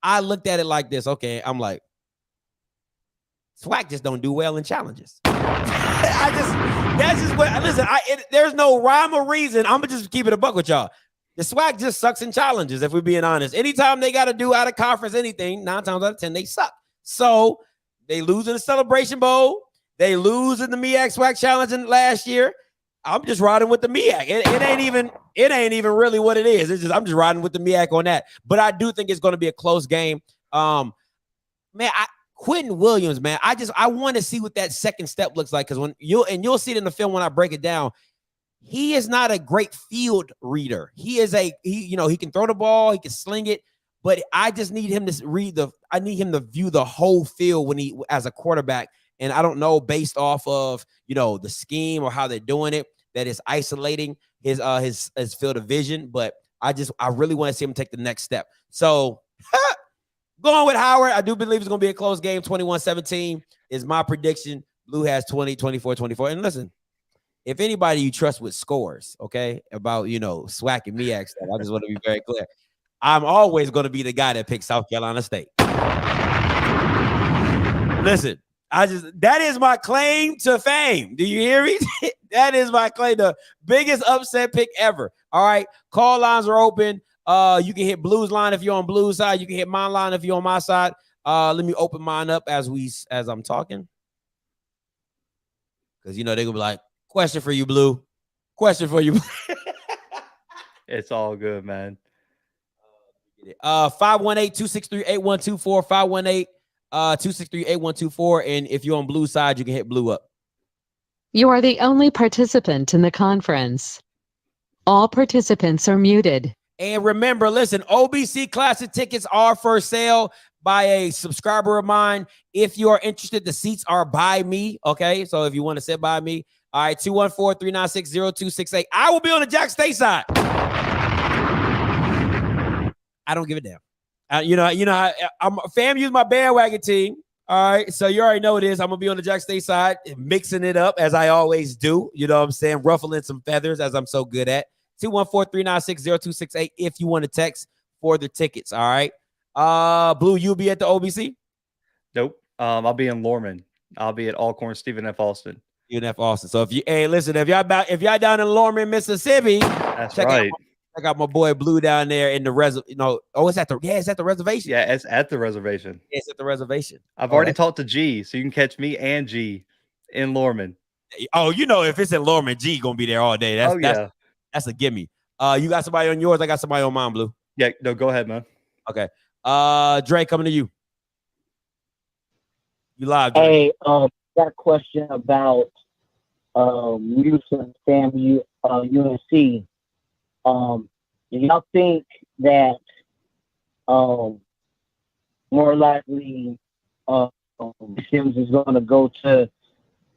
I looked at it like this. Okay, I'm like, SWAC just don't do well in challenges. That's just what, listen, there's no rhyme or reason. I'm gonna just keep it a buck with y'all. The SWAC just sucks in challenges, if we're being honest. Anytime they got to do out of conference anything, 9 times out of 10, they suck. So they lose in the Celebration Bowl. They lose in the MEAC SWAC Challenge last year. I'm just riding with the MEAC. It ain't even really what it is. It's just I'm just riding with the MEAC on that. But I do think it's going to be a close game. Man, Quentin Williams, man, I want to see what that second step looks like, because you'll see it in the film when I break it down. He is not a great field reader. He can throw the ball, he can sling it, but I just need him to view the whole field when he as a quarterback. And I don't know, based off of the scheme or how they're doing it, that is isolating his field of vision. But I really want to see him take the next step. So going with Howard, I do believe it's going to be a close game. 21-17 is my prediction. Blue has 20, 24-24. And listen, if anybody you trust with scores, okay, about SWAC and MEAC stuff, I just want to be very clear. I'm always going to be the guy that picks South Carolina State. Listen, that is my claim to fame. Do you hear me? That is my claim, the biggest upset pick ever. All right, call lines are open. You can hit Blue's line if you're on Blue's side. You can hit my line if you're on my side. Let me open mine up as I'm talking, because they're gonna be like, question for you, Blue. Question for you. It's all good, man. 518-263-8124, 518-263-8124. And if you're on Blue's side, you can hit Blue up. You are the only participant in the conference. All participants are muted. And remember, listen, OBC Classic tickets are for sale by a subscriber of mine. If you are interested, the seats are by me. Okay, so if you want to sit by me, all right, 214-396-0268. I will be on the Jack State side. I don't give a damn. I'm FAMU's my bandwagon team. All right, so you already know it is. I'm gonna be on the Jack State side, mixing it up as I always do. You know what I'm saying? Ruffling some feathers, as I'm so good at. 214-396-0268 if you want to text for the tickets. All right. Blue, you'll be at the OBC? Nope. I'll be in Lorman. I'll be at Alcorn Stephen F. Austin. Stephen F. Austin. So if y'all down in Lorman, Mississippi, that's check right. I got my boy Blue down there in the it's at the reservation. Yeah, it's at the reservation. Yeah, it's at the reservation. I've already talked to G, so you can catch me and G in Lorman. Oh, if it's in Lorman, G gonna be there all day. That's a gimme. You got somebody on yours? I got somebody on mine, Blue. Yeah, no, go ahead, man. Okay. Dre, coming to you. You live, Dre. Hey, got a question about Houston, FAMU, UNC. Do y'all think that more likely Sims is going to go to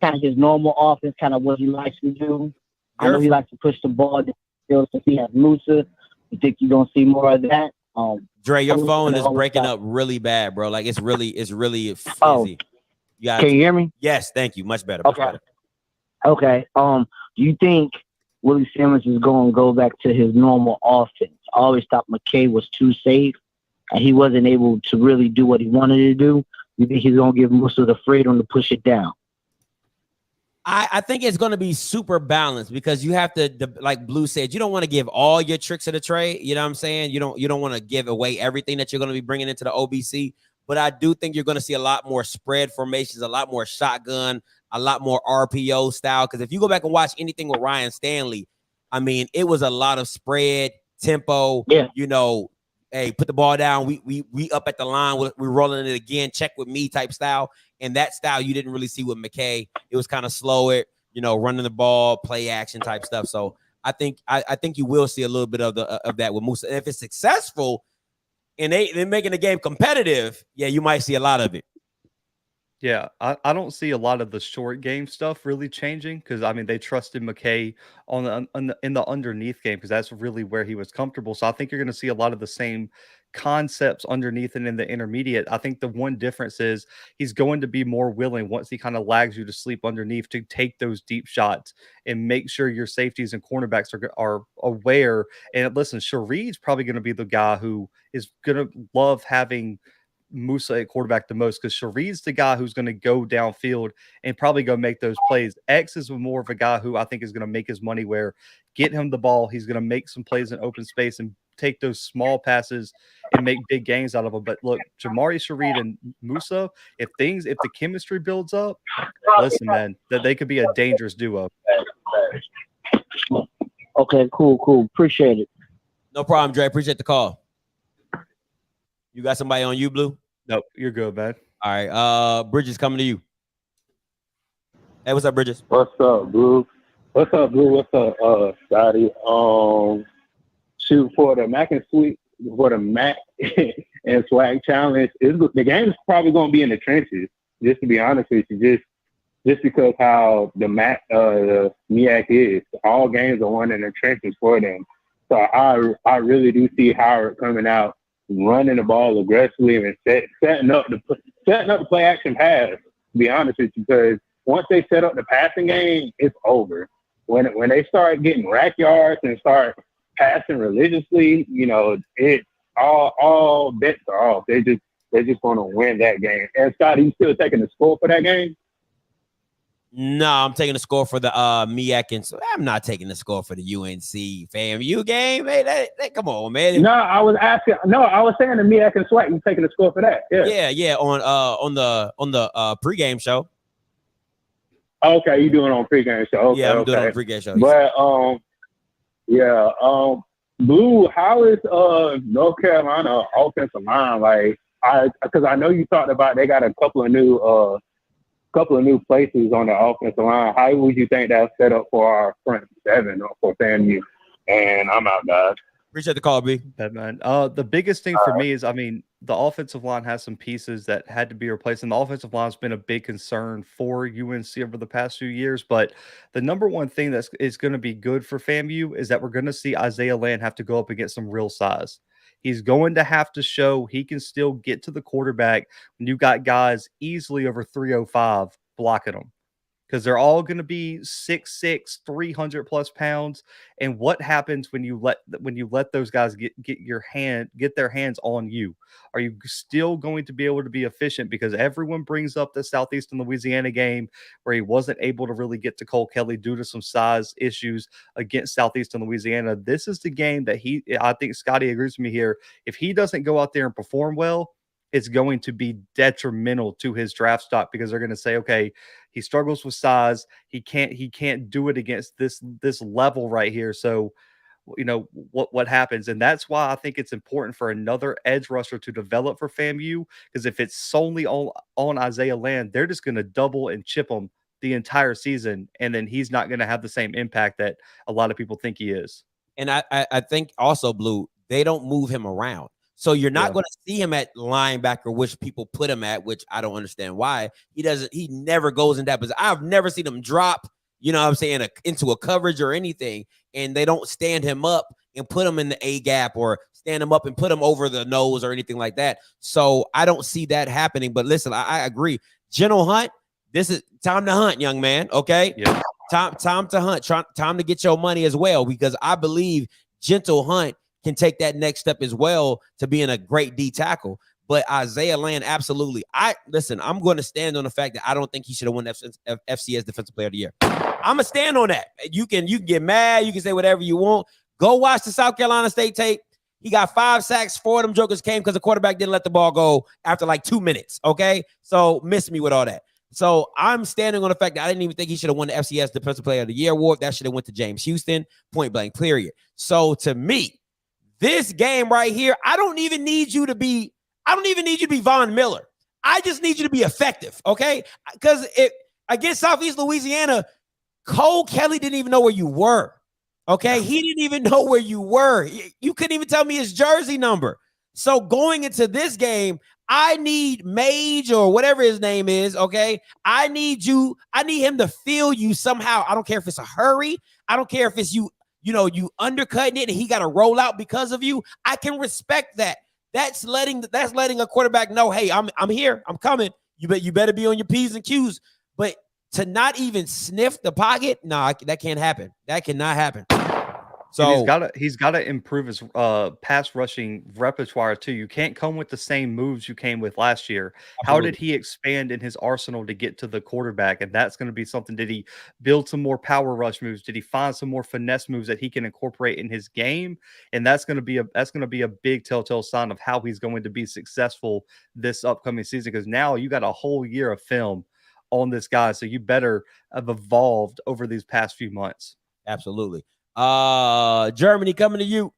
kind of his normal offense, kind of what he likes to do? I know he likes to push the ball downfield since he has Musa. You think you're going to see more of that? Dre, your phone is breaking up really bad, bro. Like it's really fizzy. Oh, can you hear me? Yes, thank you. Much better. Okay. Okay. Do you think Willie Simmons is going to go back to his normal offense? I always thought McKay was too safe, and he wasn't able to really do what he wanted to do. You think he's going to give Musa the freedom to push it down? I think it's going to be super balanced because you have to, like Blue said, you don't want to give all your tricks of the trade. You know what I'm saying? You don't want to give away everything that you're going to be bringing into the OBC. But I do think you're going to see a lot more spread formations, a lot more shotgun, a lot more RPO style. Because if you go back and watch anything with Ryan Stanley, I mean, it was a lot of spread, tempo. Yeah. Hey, put the ball down. We up at the line. We're rolling it again. Check with me type style. And that style you didn't really see with McKay. It was kind of slower, running the ball, play action type stuff. So I think you will see a little bit of that with Musa. And if it's successful and they're making the game competitive, yeah, you might see a lot of it. Yeah, I don't see a lot of the short game stuff really changing because I mean they trusted McKay in the underneath game because that's really where he was comfortable. So I think you're going to see a lot of the same concepts underneath and in the intermediate. I think the one difference is he's going to be more willing once he kind of lags you to sleep underneath to take those deep shots and make sure your safeties and cornerbacks are aware. And listen, Shareed's probably going to be the guy who is going to love having Musa at quarterback the most because Shareed's the guy who's going to go downfield and probably go make those plays. X is more of a guy who I think is going to make his money where get him the ball. He's going to make some plays in open space and take those small passes and make big gains out of them. But look, Jamari Shareed and Musa, if the chemistry builds up, listen, man, that they could be a dangerous duo. Okay, cool. Appreciate it. No problem, Dre. Appreciate the call. You got somebody on you, Blue? Nope, you're good, man. All right. Bridges coming to you. Hey, what's up, Bridges? What's up, Blue? What's up, Scotty? Shoot, for the Mac and Sweet, for the Mac and SWAC challenge, the game is probably going to be in the trenches, just to be honest with you, just because how the MEAC is. All games are won in the trenches for them. So I really do see Howard coming out, running the ball aggressively and setting up the play action pass, to be honest with you, because once they set up the passing game, it's over. When they start getting rack yards and start passing religiously, it all bets are off. They're just going to win that game. And Scott, you still taking the score for that game? No, I'm taking the score for the MEAC, and so I'm not taking the score for the UNC FAMU game. Hey, come on, man. No, I was saying the MEAC and SWAC. You taking the score for that? Yeah. On the pregame show. Okay, you doing it on pregame show? Okay, yeah, I'm doing it on pregame show. But Blue, how is North Carolina offensive line? Like, because I know you talked about they got a couple of new places on the offensive line. How would you think that's set up for our front seven or for FAMU? And I'm out, guys. Appreciate the call, B. Bad man. The biggest thing for me is, I mean, the offensive line has some pieces that had to be replaced, and the offensive line has been a big concern for UNC over the past few years. But the number one thing that is going to be good for FAMU is that we're going to see Isaiah Land have to go up and get some real size. He's going to have to show he can still get to the quarterback when you got guys easily over 305 blocking them. because they're all going to be 6'6", 300+ pounds. And what happens when you let those guys get their hands on you? Are you still going to be able to be efficient? Because everyone brings up the Southeastern Louisiana game where he wasn't able to really get to Cole Kelly due to some size issues against Southeastern Louisiana. This is the game that I think Scotty agrees with me here. If he doesn't go out there and perform well, it's going to be detrimental to his draft stock, because they're going to say, okay, he struggles with size. He can't do it against this level right here. So, what happens? And that's why I think it's important for another edge rusher to develop for FAMU, because if it's solely on Isaiah Land, they're just going to double and chip him the entire season, and then he's not going to have the same impact that a lot of people think he is. And I think also, Blue, they don't move him around. So you're not going to see him at linebacker, which people put him at, which I don't understand why. He never goes in that position. I've never seen him drop, you know what I'm saying, into a coverage or anything, and they don't stand him up and put him in the A gap or stand him up and put him over the nose or anything like that. So I don't see that happening. But listen, I agree. General Hunt, this is time to hunt, young man. Okay. Yeah. Time to hunt. Time to get your money as well, because I believe Gentle Hunt can take that next step as well to being a great D tackle. But Isaiah Land, absolutely. I'm going to stand on the fact that I don't think he should have won FCS Defensive Player of the Year. I'm going to stand on that. You can get mad. You can say whatever you want. Go watch the South Carolina State tape. He got 5 sacks. 4 of them jokers came because the quarterback didn't let the ball go after like 2 minutes. Okay. So miss me with all that. So I'm standing on the fact that I didn't even think he should have won the FCS Defensive Player of the Year award. That should have went to James Houston, point blank, period. So to me, this game right here, I don't even need you to be Von Miller. I just need you to be effective, okay? Because against Southeast Louisiana, Cole Kelly didn't even know where you were, okay? He didn't even know where you were. You couldn't even tell me his jersey number. So going into this game, I need Mage or whatever his name is, okay? I need him to feel you somehow. I don't care if it's a hurry. I don't care if it's you undercutting it and he got to roll out because of you. I can respect that. That's letting a quarterback know, hey, I'm here. I'm coming. You better be on your P's and Q's. But to not even sniff the pocket, nah, that can't happen. That cannot happen. So he's got to improve his pass rushing repertoire too. You can't come with the same moves you came with last year. Absolutely. How did he expand in his arsenal to get to the quarterback? And that's going to be something. Did he build some more power rush moves? Did he find some more finesse moves that he can incorporate in his game? And that's going to be a big telltale sign of how he's going to be successful this upcoming season. Because now you got a whole year of film on this guy, so you better have evolved over these past few months. Absolutely. Germany, coming to you.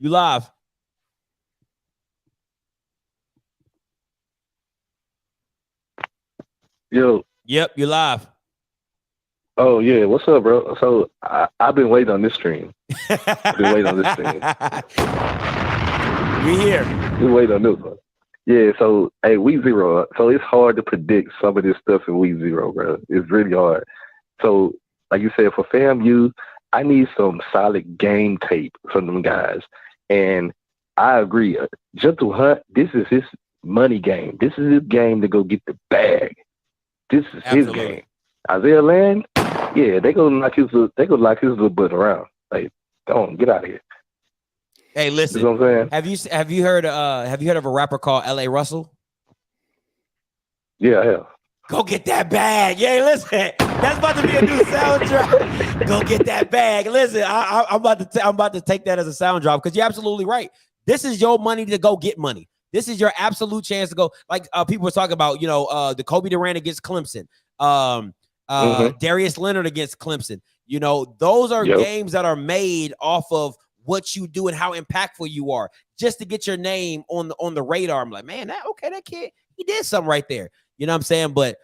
You live. Yo. Yep, you live. Oh yeah, what's up, bro? So I've been waiting on this stream. Been waiting on this stream. We here. We waiting on this one. Yeah, so hey, week 0. So it's hard to predict some of this stuff in week 0, bro. It's really hard. So like you said, for FAMU, I need some solid game tape from them guys. And I agree. Gentle Hunt, this is his money game. This is his game to go get the bag. This is his game. Isaiah Land, yeah, they go knock his little butt around. Like, go on, get out of here. Hey, listen. You know what I'm saying? Have you heard of a rapper called L.A. Russell? Yeah, I have. Go get that bag. Yeah, listen. That's about to be a new sound drop. Go get that bag. Listen, I'm about to take that as a sound drop because you're absolutely right. This is your money to go get money. This is your absolute chance to go. Like people were talking about, the Kobe Durant against Clemson, Darius Leonard against Clemson. Those are games that are made off of what you do and how impactful you are, just to get your name on the radar. I'm like, man, that kid, he did something right there. You know what I'm saying? But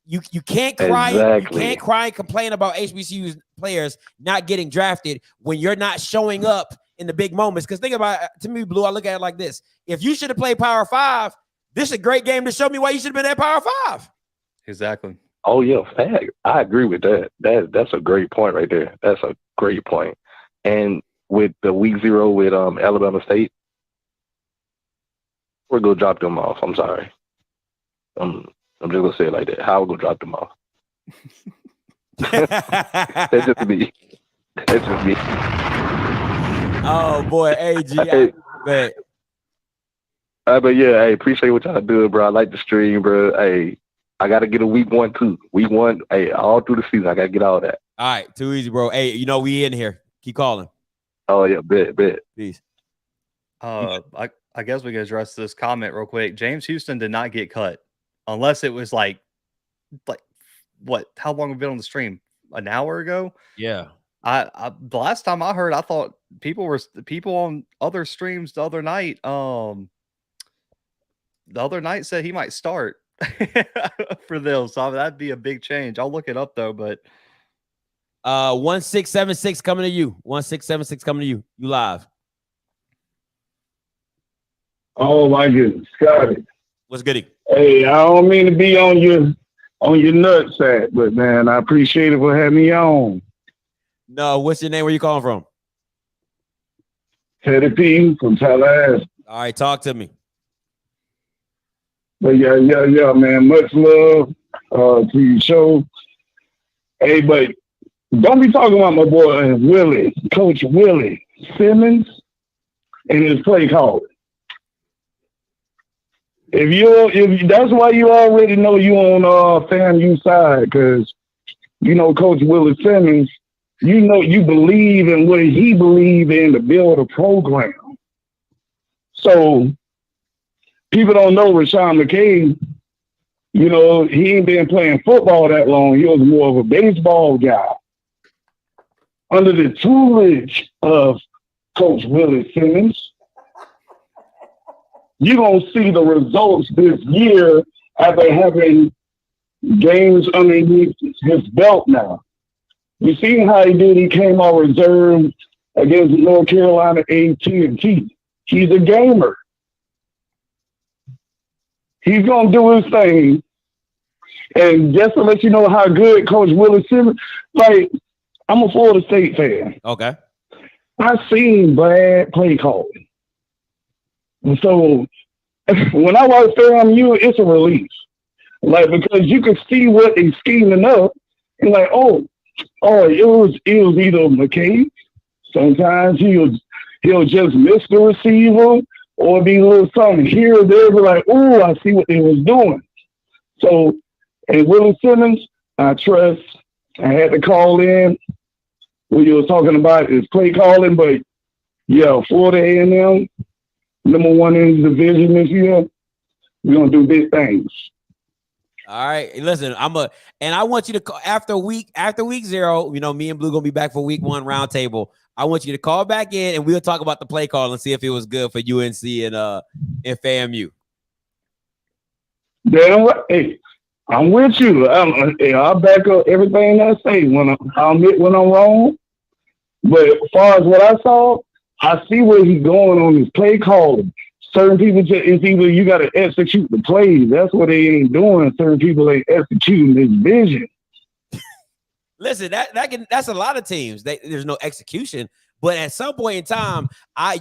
you can't cry. Exactly. You can't cry and complain about HBCU players not getting drafted when you're not showing up in the big moments. Because think about it, to me, Blue, I look at it like this. If you should have played Power 5, this is a great game to show me why you should have been at Power 5. Exactly. Oh, yeah. I agree with that. That's a great point right there. That's a great point. And with the week 0 with Alabama State, we're going to drop them off. I'm sorry. I'm just gonna say it like that. How we gonna drop them off? That's just me. That's just me. Oh boy, AG. But yeah, hey, appreciate what y'all doing, bro. I like the stream, bro. Hey, I gotta get a week 1 too. Week 1, hey, all through the season, I gotta get all that. All right, too easy, bro. Hey, you know we in here. Keep calling. Oh yeah, bet. Peace. I guess we can address this comment real quick. James Houston did not get cut, unless it was like what? How long have we been on the stream? An hour ago? Yeah. I the last time I heard, I thought people on other streams the other night. The other night said he might start for them, so that'd be a big change. I'll look it up though, but 1676 coming to you. 1676 coming to you. You live. Oh my goodness, Scotty. What's goody? Hey, I don't mean to be on your nutsack, but man, I appreciate it for having me on. No, what's your name? Where you calling from? Teddy P from Tallahassee. All right, talk to me. But yeah, man. Much love to your show. Hey, but don't be talking about my boy Willie, Coach Willie Simmons, and his play calling. If that's why you already know you on FAMU side, because you know Coach Willie Simmons, you know you believe in what he believe in to build a program. So people don't know Rashawn McKay, you know, he ain't been playing football that long. He was more of a baseball guy. Under the tutelage of Coach Willie Simmons, you're going to see the results this year after having games underneath his belt now. You see how he did? He came out reserved against North Carolina A&T. He's a gamer. He's going to do his thing. And just to let you know how good Coach Willie Simmons, like, I'm a Florida State fan. Okay. I've seen bad play calling. And so when I watch FAMU, it's a relief. Like, because you can see what they're scheming up and like, it was either McKay. Sometimes he'll just miss the receiver or be a little something here or there, but like, I see what they was doing. So, and Willie Simmons, I trust. I had to call in when you were talking about his play calling, but yeah, Florida A&M, #1 in the division this year, we're gonna do big things. All right, listen, and I want you to call after week 0. You know, me and Blue gonna be back for week 1 roundtable. I want you to call back in, and we'll talk about the play call and see if it was good for UNC and FAMU. Damn right. Hey, I'm with you. I'll back up everything I say when I'll admit when I'm wrong. But as far as what I saw, I see where he's going on his play calling. Certain people it's either you got to execute the plays. That's what they ain't doing. Certain people ain't executing this vision. Listen, that's a lot of teams. There's no execution, but at some point in time,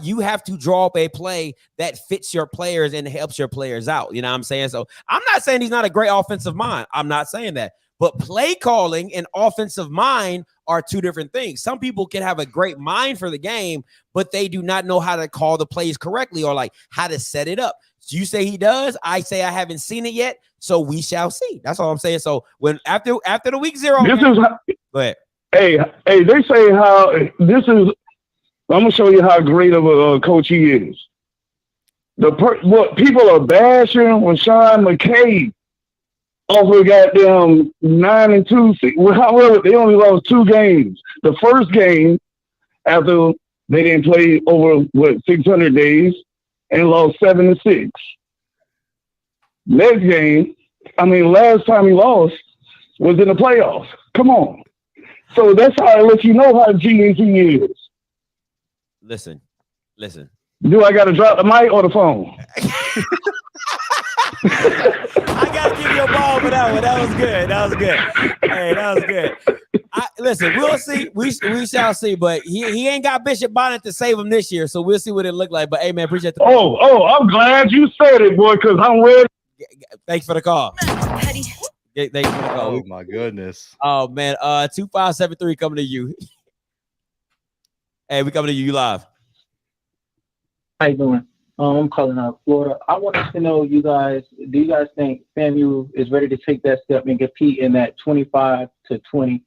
you have to draw up a play that fits your players and helps your players out. You know what I'm saying? So I'm not saying he's not a great offensive mind. I'm not saying that. But play calling and offensive mind are two different things. Some people can have a great mind for the game, but they do not know how to call the plays correctly or like how to set it up. So you say he does. I say I haven't seen it yet, so we shall see. That's all I'm saying. So when after the week 0, go ahead. Hey, they say how this is. I'm gonna show you how great of a coach he is. What people are bashing Rashawn McKay over goddamn 9-2. However, they only lost 2 games. The first game after they didn't play over 600 days and lost 7-6. Next game, last time he lost was in the playoffs. Come on. So that's how I let you know how G he is. Listen. Do I got to drop the mic or the phone? I got to give you a ball for that one. That was good. Hey, that was good. Listen, we'll see. We shall see. But he ain't got Bishop Bonnet to save him this year, so we'll see what it look like. But hey, man, appreciate the call. I'm glad you said it, boy, because I'm ready. Thanks for the call. Thank you for the call. Oh my goodness. Oh man, 2573 coming to you. Hey, we coming to you live. How you doing? I'm calling out of Florida. I wanted to know, do you guys think FAMU is ready to take that step and compete in that 25 to 20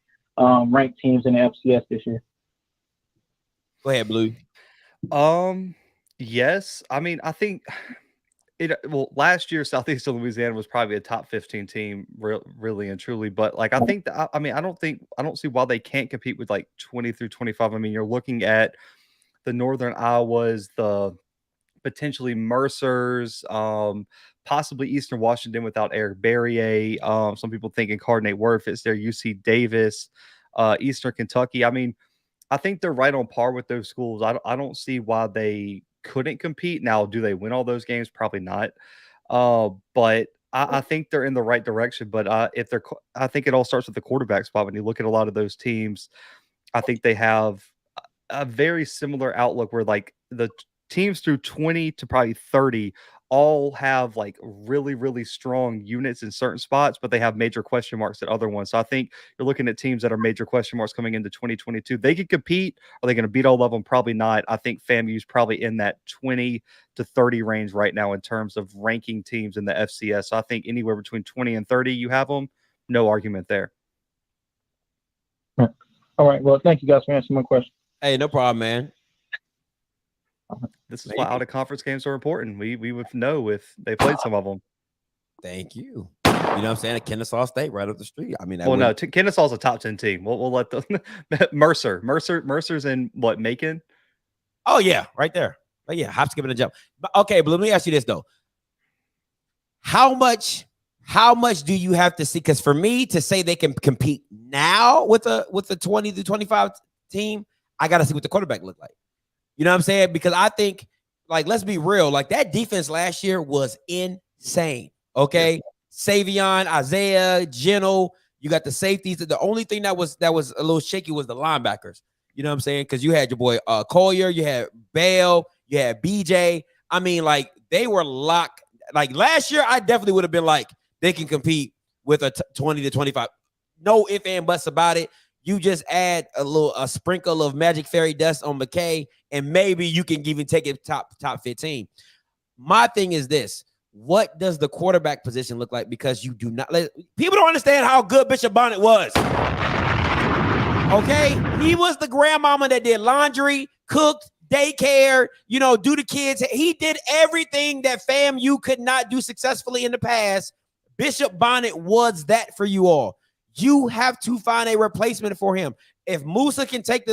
ranked teams in the FCS this year? Go ahead, Blue. Yes. I mean, I think last year Southeastern Louisiana was probably a top 15 team, really and truly. But like, I think that I don't see why they can't compete with like 20 through 25. I mean, you're looking at the Northern Iowas, the potentially Mercers, possibly Eastern Washington without Eric Barrier. Some people think Incarnate Word fits there. UC Davis, Eastern Kentucky. I mean, I think they're right on par with those schools. I don't see why they couldn't compete. Now, do they win all those games? Probably not. But I think they're in the right direction. But I think it all starts with the quarterback spot. When you look at a lot of those teams, I think they have a very similar outlook where like the teams through 20 to probably 30 all have like really, really strong units in certain spots, but they have major question marks at other ones. So I think you're looking at teams that are major question marks coming into 2022. They could compete. Are they going to beat all of them? Probably not. I think FAMU is probably in that 20 to 30 range right now in terms of ranking teams in the FCS. So I think anywhere between 20 and 30, you have them. No argument there. All right. Well, thank you guys for answering my question. Hey, no problem, man. This is why out-of-conference games are important. We would know if they played some of them. Thank you. You know what I'm saying? Kennesaw State right up the street. I mean, no, Kennesaw's a top 10 team. We'll let the Mercer's in what, Macon? Oh yeah, right there. But yeah, hop, skip, and a jump. But okay, but let me ask you this though: how much do you have to see? Because for me to say they can compete now with a 20 to 25 team, I got to see what the quarterback look like. You know what I'm saying? Because I think, like, let's be real. Like, that defense last year was insane. Okay. Yeah. Savion, Isaiah, Geno, you got the safeties. The only thing that was a little shaky was the linebackers. You know what I'm saying? Because you had your boy Collier, you had Bale, you had BJ. I mean, like, they were locked. Like, last year, I definitely would have been like, they can compete with a 20 to 25. No ifs and buts about it. You just add a sprinkle of magic fairy dust on McKay, and maybe you can even take it top 15. My thing is this: what does the quarterback position look like? Because you do not people don't understand how good Bishop Bonnet was. Okay, he was the grandmama that did laundry, cooked, daycare, do the kids. He did everything that FAMU could not do successfully in the past. Bishop Bonnet was that for you all. You have to find a replacement for him. If Musa can take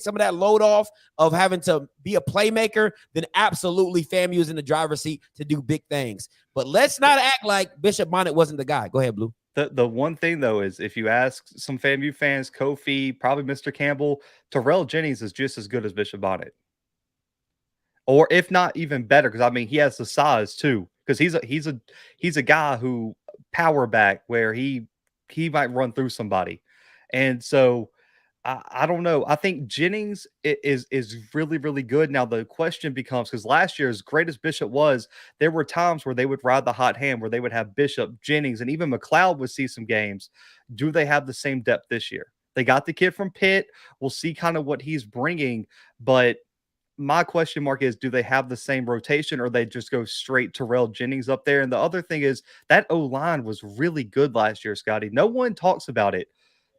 some of that load off of having to be a playmaker, then absolutely FAMU is in the driver's seat to do big things. But let's not act like Bishop Bonnet wasn't the guy. Go ahead, Blue. The one thing, though, is if you ask some FAMU fans, Kofi, probably Mr. Campbell, Terrell Jennings is just as good as Bishop Bonnet. Or if not even better, because, I mean, he has the size, too. Because he's a guy who power back where he might run through somebody. And so I don't know. I think Jennings is really, really good. Now the question becomes, because last year, as great as Bishop was, there were times where they would ride the hot hand, where they would have Bishop, Jennings, and even McLeod would see some games. Do they have the same depth this year? They got the kid from Pitt. We'll see kind of what he's bringing. But my question mark is, do they have the same rotation, or they just go straight Terrell Jennings up there? And the other thing is that O-line was really good last year, Scotty. No one talks about it,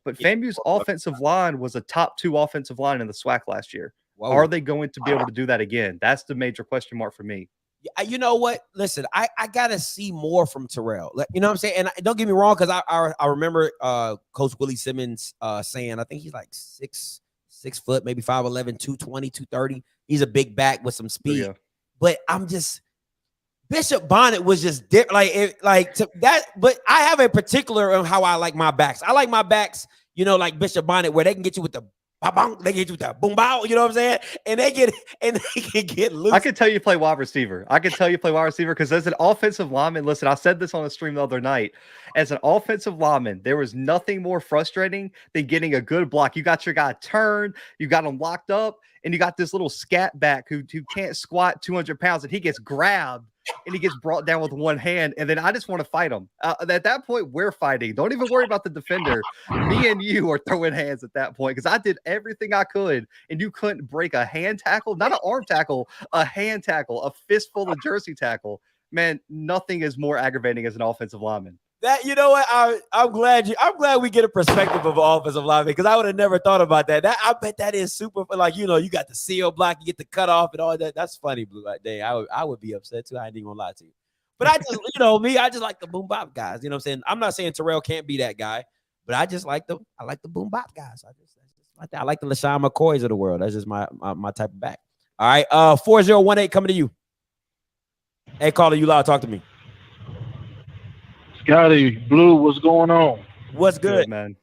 but FAMU's offensive line was a top 2 offensive line in the SWAC last year. Whoa. Are they going to be able to do that again? That's the major question mark for me. You know what? Listen, I got to see more from Terrell. You know what I'm saying? And don't get me wrong, because I remember Coach Willie Simmons saying, I think he's like 6 foot, maybe 5'11", 220, 230. He's a big back with some speed. Oh, yeah. But I'm just, Bishop Bonnet was just different. But I have a particular on how I like my backs. I like my backs, like Bishop Bonnet, where they can get you with the ba-bong, they get you with the boom bow, you know what I'm saying? And they can get loose. I can tell you play wide receiver. Because as an offensive lineman, listen, I said this on a stream the other night. As an offensive lineman, there was nothing more frustrating than getting a good block. You got your guy turned, you got him locked up, and you got this little scat back who can't squat 200 pounds, and he gets grabbed and he gets brought down with one hand, and then I just want to fight him. At that point, we're fighting. Don't even worry about the defender. Me and you are throwing hands at that point because I did everything I could, and you couldn't break a hand tackle, not an arm tackle, a hand tackle, a fistful of jersey tackle. Man, nothing is more aggravating as an offensive lineman. That, you know what? I'm glad we get a perspective of offensive lineman because I would have never thought about that. I bet that is super. Like, you know, you got the seal block, you get the cutoff and all that. That's funny, Blue. Like, dang, I would be upset too. I ain't even gonna lie to you. But I just, you know, I just like the boom bop guys. You know what I'm saying? I'm not saying Terrell can't be that guy, but I like the boom bop guys. I just like that. I like the LaShawn McCoys of the world. That's just my type of back. All right, 4018 coming to you. Hey, caller, you loud. Talk to me. Scotty, Blue, what's going on? What's good, man?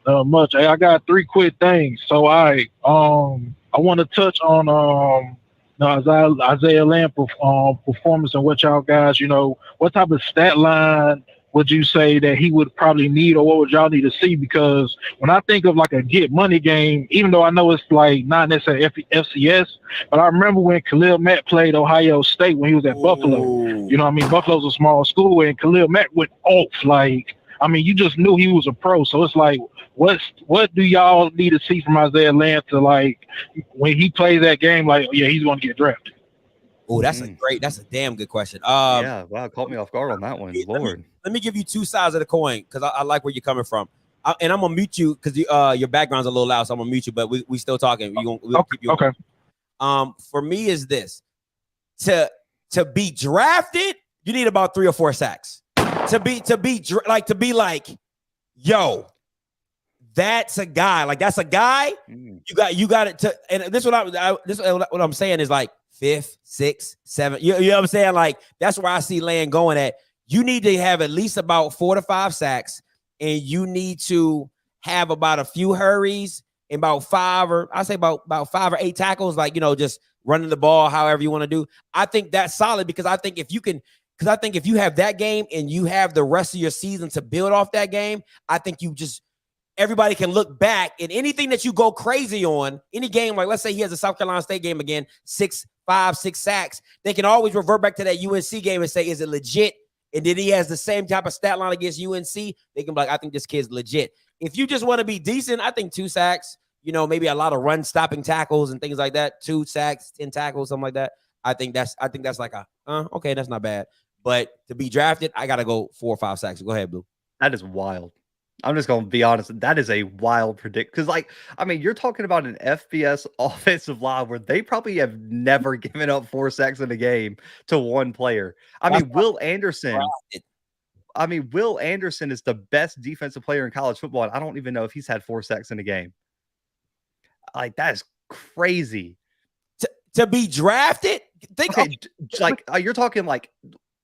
Much. Hey, I got 3 quick things. So I want to touch on Isaiah Lamb performance and what y'all guys, you know, what type of stat line would you say that he would probably need, or what would y'all need to see? Because when I think of like a get money game, even though I know it's like not necessarily FCS, but I remember when Khalil Mack played Ohio State when he was at Buffalo. You know what I mean? Buffalo's a small school, and Khalil Mack went off. Like, I mean, you just knew he was a pro. So it's like, what do y'all need to see from Isaiah Lamb to, like, when he plays that game, like, yeah, he's going to get drafted? Oh, that's a damn good question. Yeah, wow, caught me off guard on that one. Lord. Let me give you 2 sides of the coin because I like where you're coming from. And I'm gonna mute you because your background's a little loud, so I'm gonna mute you. But we still talking. We'll keep you. Okay. For me is this: to be drafted, you need about 3 or 4 sacks. To be like, yo, that's a guy. Like, that's a guy. You got it to. And this what I'm saying is like 5th, 6th, 7th. You know what I'm saying? Like, that's where I see Land going at. You need to have at least about 4 to 5 sacks, and you need to have about a few hurries and about 5 or 8 tackles, like, you know, just running the ball however you want to do. I think that's solid because I think if you have that game and you have the rest of your season to build off that game, I think everybody can look back and anything that you go crazy on, any game, like let's say he has a South Carolina State game again, 5, 6 sacks, they can always revert back to that UNC game and say, is it legit? And then he has the same type of stat line against UNC, they can be like, I think this kid's legit. If you just want to be decent, I think 2 sacks, you know, maybe a lot of run stopping tackles and things like that, 2 sacks, 10 tackles, something like that. I think that's like okay, that's not bad. But to be drafted, I gotta go 4 or 5 sacks. Go ahead, Blue. That is wild. I'm just going to be honest. That is a wild predict. Because, like, I mean, you're talking about an FBS offensive line where they probably have never given up 4 sacks in a game to one player. Will Anderson is the best defensive player in college football. And I don't even know if he's had 4 sacks in a game. Like, that is crazy. To be drafted? You're talking like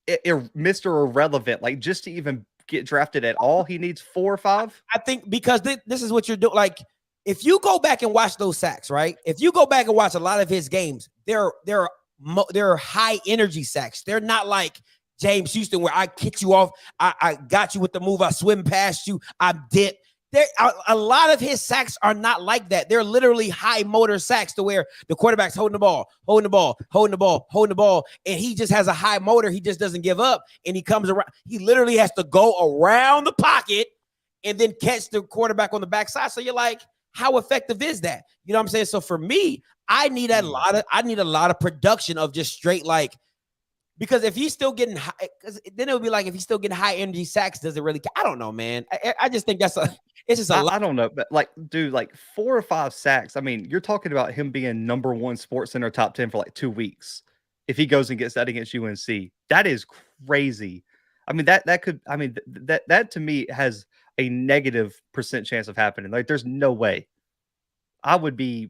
Mr. Irrelevant. Like, just to even get drafted at all, he needs 4 or 5. I think because this is what you're doing. Like, if you go back and watch those sacks, right? If you go back and watch a lot of his games, they're high energy sacks. They're not like James Houston where I kick you off, I got you with the move, I swim past you, I dip. A lot of his sacks are not like that. They're literally high motor sacks to where the quarterback's holding the ball, and he just has a high motor. He just doesn't give up, and he comes around. He literally has to go around the pocket and then catch the quarterback on the backside. So you're like, how effective is that? You know what I'm saying? So for me, I need a lot of production of just straight, like, because if he's still getting high, because then it would be like if he's still getting high energy sacks, does it really? I don't know, man. I just think it's just a lot. I don't know, but like, dude, like 4 or 5 sacks. I mean, you're talking about him being #1 Sports Center top 10 for like 2 weeks. If he goes and gets that against UNC, that is crazy. I mean, that to me has a -% chance of happening. Like, there's no way. I would be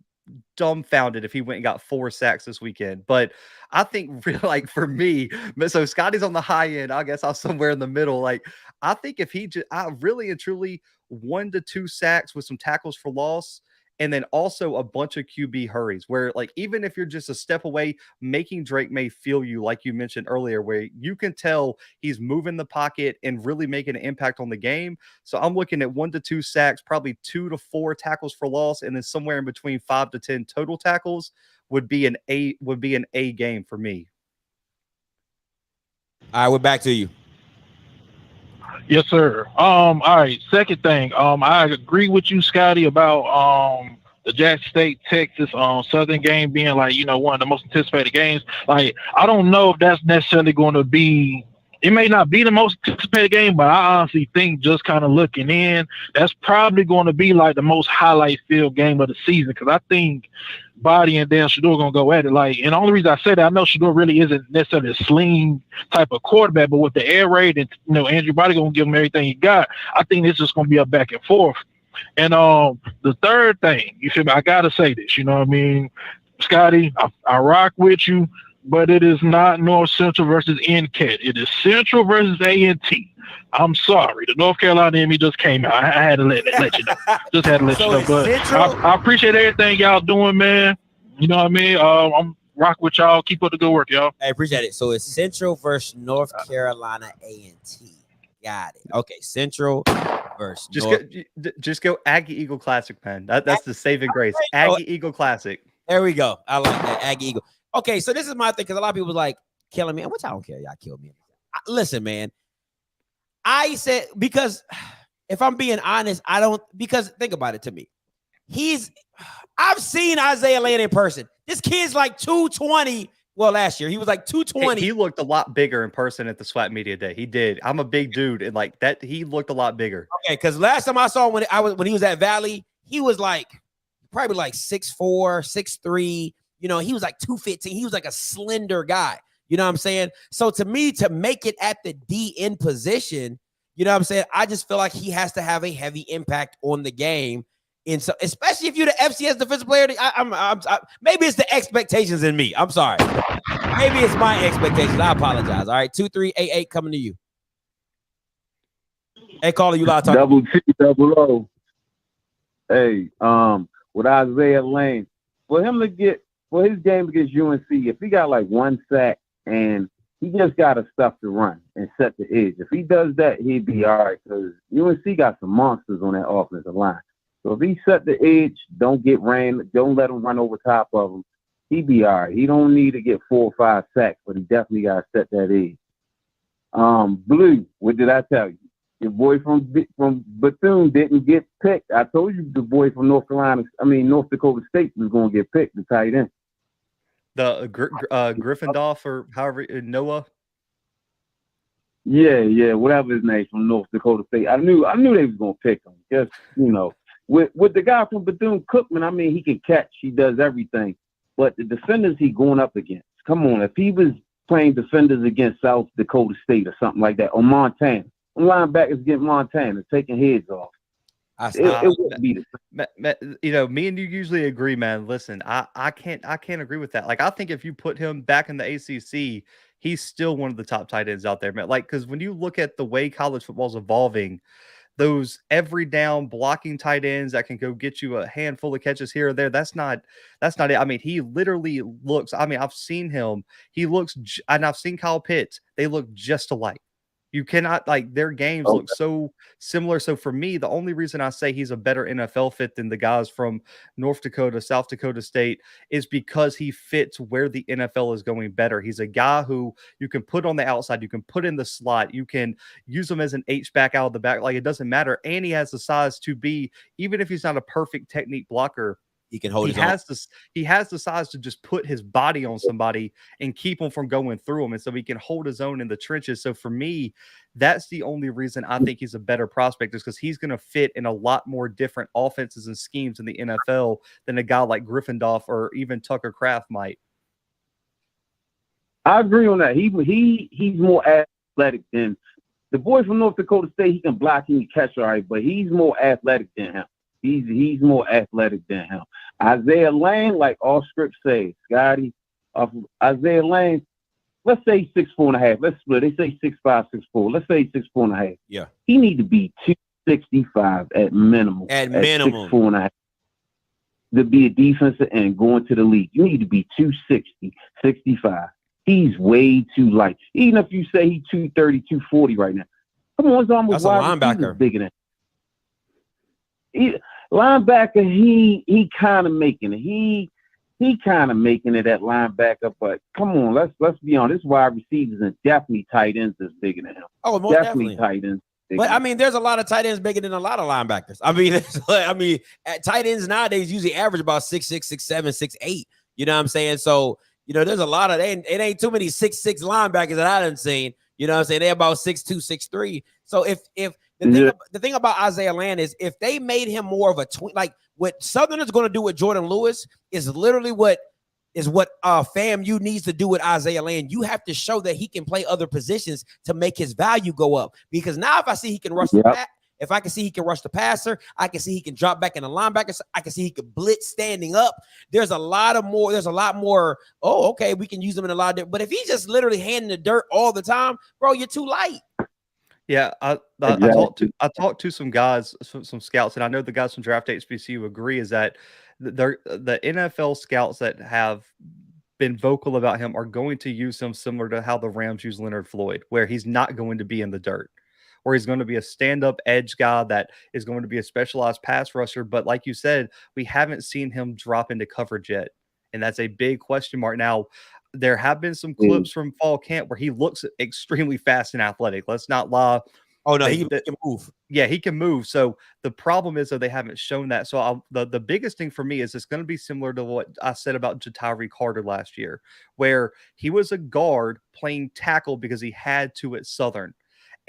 dumbfounded if he went and got 4 sacks this weekend. But I think, really, like, for me, so Scotty's on the high end. I guess I'm somewhere in the middle. Like, I think if he I really and truly 1 to 2 sacks with some tackles for loss, and then also a bunch of QB hurries where, like, even if you're just a step away, making Drake May feel you, like you mentioned earlier, where you can tell he's moving the pocket and really making an impact on the game. So I'm looking at 1 to 2 sacks, probably 2 to 4 tackles for loss, and then somewhere in between 5 to 10 total tackles would be an A game for me. All right, we're back to you. Yes, sir. All right. Second thing, I agree with you, Scotty, about the Jackson State Texas Southern game being like, one of the most anticipated games. Like, I don't know if that's necessarily going to be. It may not be the most anticipated game, but I honestly think just kind of looking in, that's probably going to be like the most highlight filled game of the season, because I think Body and Dan Shador going to go at it. Like, and the only reason I say that, I know Shador really isn't necessarily a sling type of quarterback, but with the air raid and Andrew Body going to give him everything he got, I think it's just going to be a back and forth. And the third thing, you feel me? I gotta say this, you know what I mean, Scotty, I rock with you. But it is not North Central versus NCAT. It is Central versus A&T. I'm sorry. The North Carolina Emmy just came out. I had to let you know. Just had to let you know. But I appreciate everything y'all doing, man. You know what I mean? I'm rock with y'all. Keep up the good work, y'all. I appreciate it. So it's Central versus North Carolina A&T. Got it. Okay, Central versus just go Aggie Eagle Classic, man. That's the saving grace. Aggie Eagle Classic. There we go. I like that. Aggie Eagle. Okay, so this is my thing, because a lot of people like killing me, which I don't care. Y'all kill me. Listen, man. I said, because if I'm being honest, I don't, because think about it to me. I've seen Isaiah Land in person. This kid's like 220. Well, last year he was like 220. He looked a lot bigger in person at the SWAC Media Day. He did. I'm a big dude, and like that, he looked a lot bigger. Okay, because last time I saw when he was at Valley, he was like probably like 6'4", 6'3". He was like 215. He was like a slender guy. You know what I'm saying? So to me, to make it at the DN position, you know what I'm saying? I just feel like he has to have a heavy impact on the game. And so, especially if you're the FCS defensive player, maybe it's the expectations in me. I'm sorry. Maybe it's my expectations. I apologize. All right, 2388 coming to you. Hey, caller, you loud talking. Double T, double O. Hey, with Isaiah Lane, for his game against UNC, if he got like one sack and he just got to stuff to run and set the edge, if he does that, he'd be all right, because UNC got some monsters on that offensive line. So if he set the edge, don't let him run over top of him, he'd be all right. He don't need to get 4 or 5 sacks, but he definitely got to set that edge. Blue, what did I tell you? Your boy from Bethune didn't get picked. I told you the boy from North Dakota State was going to get picked, the tight end. The Gryffindor or however, Noah. Yeah, whatever his name, from North Dakota State. I knew they was gonna pick him. Just with the guy from Bethune Cookman, he can catch. He does everything. But the defenders he going up against, come on, if he was playing defenders against South Dakota State or something like that, or Montana, linebackers get Montana taking heads off. It wouldn't be the me and you usually agree, man. Listen, I can't agree with that. Like, I think if you put him back in the ACC, he's still one of the top tight ends out there, man. Like, because when you look at the way college football is evolving, those every down blocking tight ends that can go get you a handful of catches here or there, that's not it. He literally looks. I've seen him. He looks, and I've seen Kyle Pitts. They look just alike. You cannot, their games look so similar. So for me, the only reason I say he's a better NFL fit than the guys from North Dakota, South Dakota State, is because he fits where the NFL is going better. He's a guy who you can put on the outside, you can put in the slot, you can use him as an H-back out of the back. Like, it doesn't matter. And he has the size to be, even if he's not a perfect technique blocker, he can hold. He has the size to just put his body on somebody and keep him from going through him, and so he can hold his own in the trenches. So for me, that's the only reason I think he's a better prospect, is because he's going to fit in a lot more different offenses and schemes in the NFL than a guy like Gryffindor or even Tucker Kraft might. I agree on that. He's more athletic than the boy from North Dakota State. He can block, he can catch all right, but he's more athletic than him. He's more athletic than him. Isaiah Lane, like all scripts say, Scotty, Isaiah Lane, let's say 6'4.5". Let's split. They say 6'5", 6'4". Let's say 6'4.5". Yeah. He need to be 265 at minimum. At minimum. 6'4.5". To be a defensive end going to the league, you need to be 260, 65. He's way too light. Even if you say he's 230, 240 right now. Come on, it's almost that's a linebacker. Bigger than linebacker. He kind of making it. he kind of making it at linebacker. But come on, let's be honest. This wide receivers and definitely tight ends is bigger than him. Oh, most definitely tight ends. But I mean, there's a lot of tight ends bigger than a lot of linebackers. I mean, at tight ends nowadays usually average about 6'6", 6'7", 6'8". You know what I'm saying? So, you know, there's a lot of it ain't too many 6'6" linebackers that I done seen. You know what I'm saying? They're about 6'2", 6'3". So if the thing about Isaiah Land is if they made him more of a twin, like what Southern is going to do with Jordan Lewis is literally what FAMU needs to do with Isaiah Land. You have to show that he can play other positions to make his value go up. Because now if I see he can rush if I can see he can rush the passer, I can see he can drop back in the linebacker. I can see he can blitz standing up. There's a lot more. Oh, okay, we can use him in a lot of different. But if he's just literally handing the dirt all the time, bro, you're too light. Yeah, I talked to some guys, some scouts, and I know the guys from Draft HBCU agree is that the NFL scouts that have been vocal about him are going to use him similar to how the Rams use Leonard Floyd, where he's not going to be in the dirt, or he's going to be a stand-up edge guy that is going to be a specialized pass rusher. But like you said, we haven't seen him drop into coverage yet, and that's a big question mark. Now, there have been some clips from fall camp where he looks extremely fast and athletic. Let's not lie. Oh, no, he can move. Yeah, he can move. So the problem is that they haven't shown that. So the biggest thing for me is it's going to be similar to what I said about Jatari Carter last year, where he was a guard playing tackle because he had to at Southern.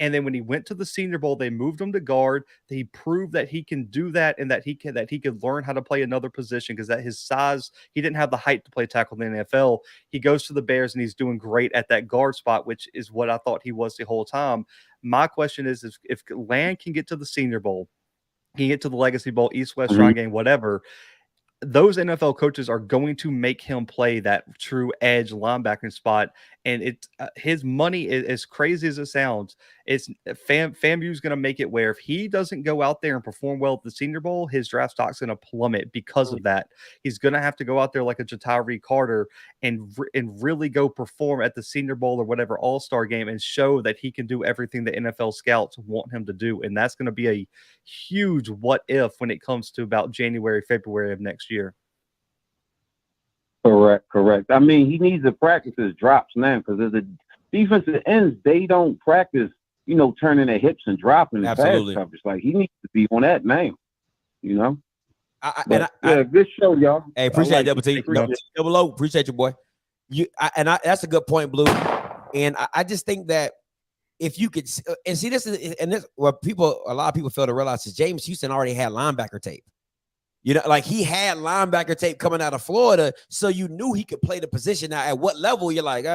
And then when he went to the Senior Bowl, they moved him to guard. He proved that he can do that and that he could learn how to play another position because at his size, he didn't have the height to play tackle in the NFL. He goes to the Bears and he's doing great at that guard spot, which is what I thought he was the whole time. My question is if Land can get to the Senior Bowl, he can get to the Legacy Bowl, East-West Shrine Game, whatever, those NFL coaches are going to make him play that true edge linebacker spot. And it's his money is as crazy as it sounds. It's FAMU's going to make it where if he doesn't go out there and perform well at the Senior Bowl, his draft stock's going to plummet because of that. He's going to have to go out there like a Jatari Carter and really go perform at the Senior Bowl or whatever All-Star game and show that he can do everything the NFL scouts want him to do. And that's going to be a huge what if when it comes to about January, February of next year. Correct. I mean, he needs to practice his drops now because as a defensive ends, they don't practice, turning their hips and dropping the pass coverage. Like he needs to be on that now, good show, y'all. Hey, appreciate it, Double T. Double O, appreciate you, boy. That's a good point, Blue. And I just think that if you could, and see this what a lot of people fail to realize is James Houston already had linebacker tape. Like he had linebacker tape coming out of Florida, so you knew he could play the position. Now, at what level, you're like,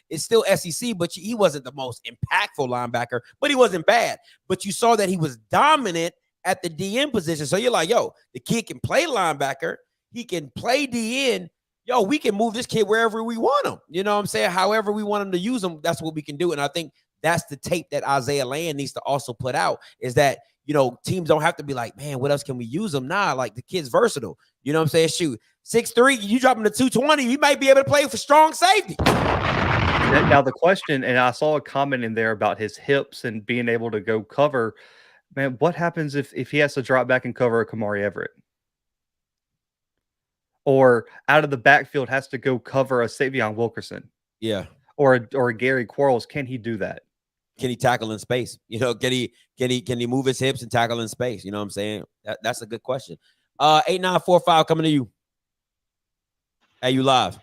it's still SEC, but he wasn't the most impactful linebacker, but he wasn't bad. But you saw that he was dominant at the DN position. So you're like, yo, the kid can play linebacker. He can play DN. Yo, we can move this kid wherever we want him. You know what I'm saying? However we want him to use him, that's what we can do. And I think that's the tape that Isaiah Land needs to also put out is that, teams don't have to be like, man, what else can we use him? Nah, like the kid's versatile. You know what I'm saying? Shoot, 6'3", you drop him to 220, you might be able to play for strong safety. Now the question, and I saw a comment in there about his hips and being able to go cover. Man, what happens if he has to drop back and cover a Kamari Everett? Or out of the backfield has to go cover a Savion Wilkerson? Yeah. Or a Gary Quarles. Can he do that? Can he tackle in space? Can he move his hips and tackle in space? You know what I'm saying? That's a good question. 8945 coming to you. Hey, you live.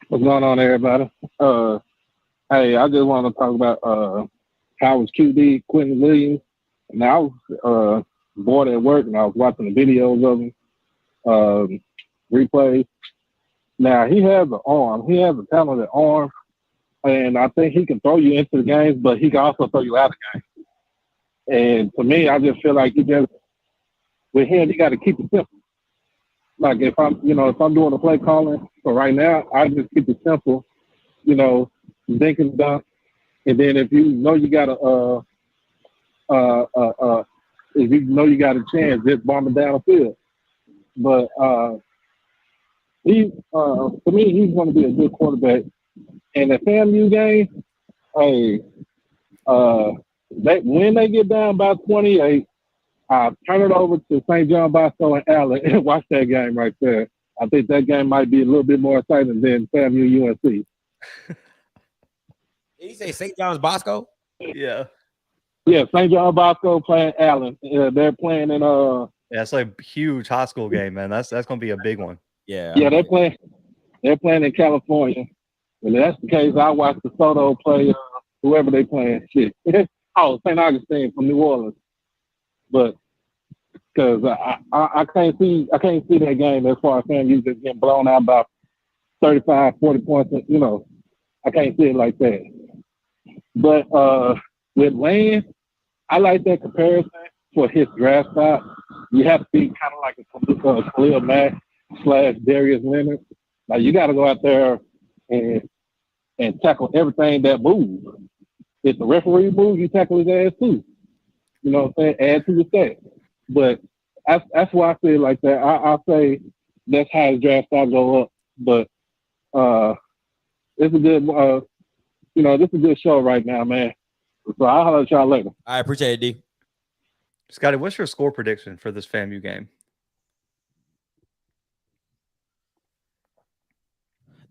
What's going on, everybody? Hey, I just want to talk about Howard's QB, Quentin Williams. Now, I was bored at work, and I was watching the videos of him, replays. Now, he has an arm. He has a talented arm. And I think he can throw you into the games, but he can also throw you out of the game. And to me, I just feel like with him, you got to keep it simple. Like if I'm doing a play calling for right now, I just keep it simple, dink and dunk. And then if you know you got a chance, just bomb it down the field. But to me, he's going to be a good quarterback. In the FAMU game, when they get down by 28, I turn it over to St. John Bosco and Allen and watch that game right there. I think that game might be a little bit more exciting than FAMU UNC. Did you say St. John's Bosco? Yeah. Yeah, St. John Bosco playing Allen. They're playing in Yeah, it's like a huge high school game, man. That's gonna be a big one. Yeah. yeah, they're playing in California. And if that's the case, I watch DeSoto play whoever they playing. Shit. Oh, St. Augustine from New Orleans. But because I can't see that game as far as FAMU just getting blown out by 35, 40 points. You know, I can't see it like that. But with Lane, I like that comparison for his draft spot. You have to be kind of like a Khalil Mack / Darius Leonard. Like you got to go out there and tackle everything that moves. If the referee moves, you tackle his ass too. You know what I'm saying? Add to the stat. But that's why I say it like that. I'll say that's how his draft stock go up. But it's a good, this is a good show right now, man. So I'll holler at y'all later. I appreciate it, D. Scotty, what's your score prediction for this FAMU game?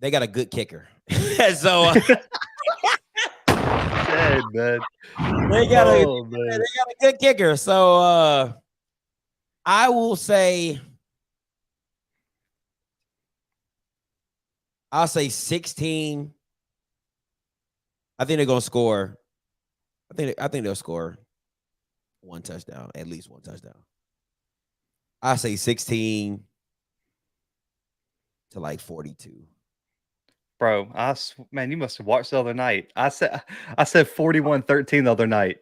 They got a good kicker. So Hey, man. they got a good kicker. So I will say I'll say 16. I think they're gonna score. I think they'll score one touchdown, at least one touchdown. I say 16 to like 42. Bro, man, you must have watched the other night. I said 41-13 the other night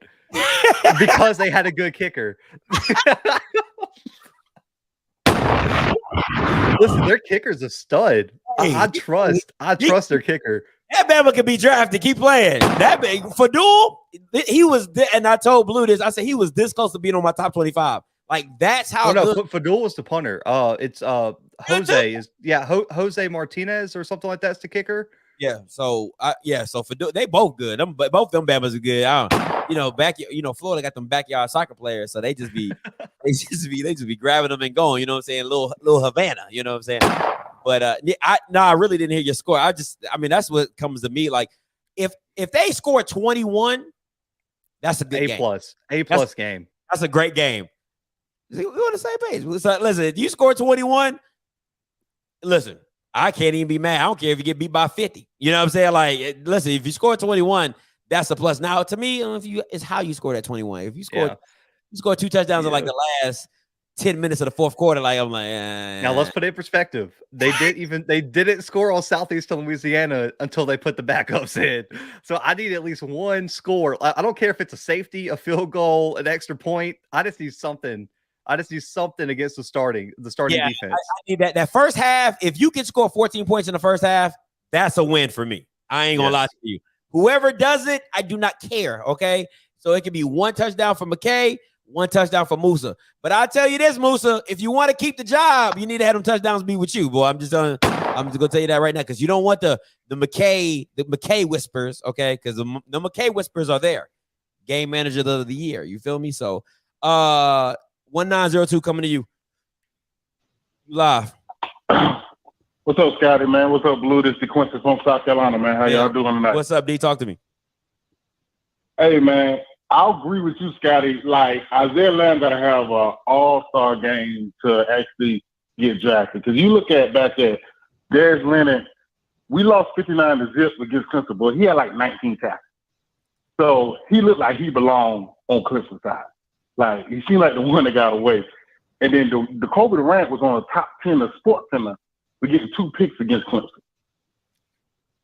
because they had a good kicker. Listen, their kicker's a stud. I trust their kicker. That Bama can be drafted. Keep playing. That big Fadul, he was, and I told Blue this. I said he was this close to being on my top 25. Like that's how. Oh no, good. Fadul was the punter. It's Jose Jose Martinez or something like that's the kicker. Yeah. So so Fadul, they both good. But both them Bamas are good. Florida got them backyard soccer players, so they just be grabbing them and going. You know what I'm saying? Little Havana. You know what I'm saying? But I really didn't hear your score. That's what comes to me. Like if they score 21, that's a good game. A plus game. That's a great game. We're on the same page. So, listen, if you score 21, listen, I can't even be mad. I don't care if you get beat by 50. You know what I'm saying? Like, listen, if you score 21, that's a plus. Now, to me, it's how you score that 21. If you score two touchdowns in like the last 10 minutes of the fourth quarter, like I'm like, now let's put it in perspective. They didn't score on Southeastern Louisiana until they put the backups in. So I need at least one score. I don't care if it's a safety, a field goal, an extra point. I just need something. Against the starting defense. I need that first half. If you can score 14 points in the first half, that's a win for me. I ain't gonna lie to you. Whoever does it, I do not care. Okay, so it could be one touchdown for McKay, one touchdown for Musa. But I'll tell you this, Musa, if you want to keep the job, you need to have them touchdowns be with you, boy. I'm just gonna tell you that right now, because you don't want the McKay whispers, okay? Because the McKay whispers are there. Game manager of the year. You feel me? So 1902 coming to you. Live. What's up, Scotty, man? What's up, Blue? This is DeQuincy from South Carolina, man. How y'all doing tonight? What's up, D? Talk to me. Hey, man. I'll agree with you, Scotty. Like, Isaiah Lamb got to have an all-star game to actually get drafted. Because you look at back at Darius Leonard, we lost 59 to zip against Clemson, but he had like 19 tackles. So he looked like he belonged on Clemson's side. Like, he seemed like the one that got away. And then the Kobe Durant was on the top 10 of Sports Center for getting 2 picks against Clemson.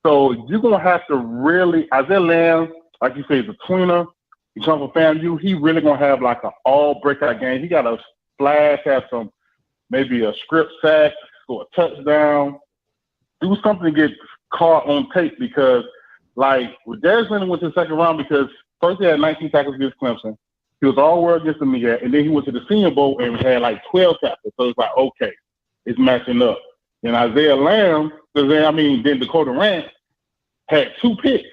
So you're going to have to really, Isaiah Lamb, like you say, is a tweener. He comes from FAMU. He really going to have like an all breakout game. He got to splash, have maybe a script sack, score a touchdown, do something to get caught on tape, because like with Darius Leonard went to the second round because first he had 19 tackles against Clemson. He was all world against the MEAC, and then he went to the Senior Bowl and had like 12 tackles. So it's like, okay, it's matching up. And Isaiah Lamb, then Dakota Rant had 2 picks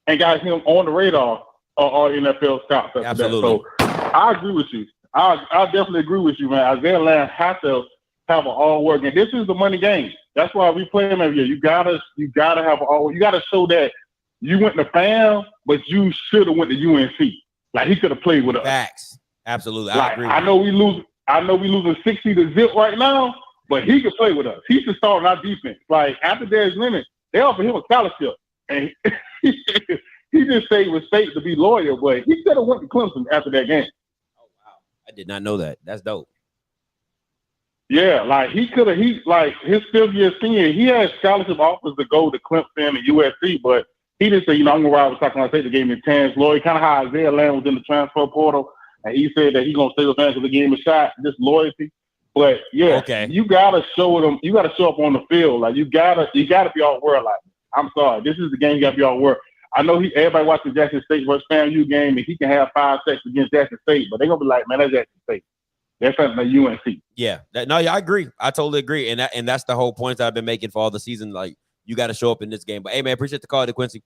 and got him on the radar all NFL scouts. Absolutely. So I agree with you. I definitely agree with you, man. Isaiah Lamb has to have an all work, and this is the money game. That's why we play them every year. You gotta have an all. You gotta show that you went to FAM, but you should have went to UNC. Like he could have played with us. Facts. Absolutely. I agree. I know we losing 60 to zip right now, but he could play with us. He should start on our defense. Like after Darius Leonard, they offered him a scholarship, and he just stayed with State to be loyal. But he could have went to Clemson after that game. Oh wow, I did not know that. That's dope. Yeah, like he could have. He like his 5th year senior. He had scholarship offers to go to Clemson and USC, but he didn't say, I'm gonna ride with South Carolina State. They gave me a chance. Lloyd, kind of how Isaiah Lamb was in the transfer portal, and he said that he's gonna stay with fans because they gave him a shot. Just loyalty. But yeah, you gotta show them. You gotta show up on the field. Like you gotta be all world. Like I'm sorry, this is the game. You gotta be all world. I know everybody watching Jackson State versus FAMU game, and he can have 5 sacks against Jackson State, but they're gonna be like, man, that's Jackson State. That's something like UNC. Yeah, I agree. I totally agree, and that's the whole point that I've been making for all the season. Like you got to show up in this game. But hey, man, appreciate the call, DeQuincy.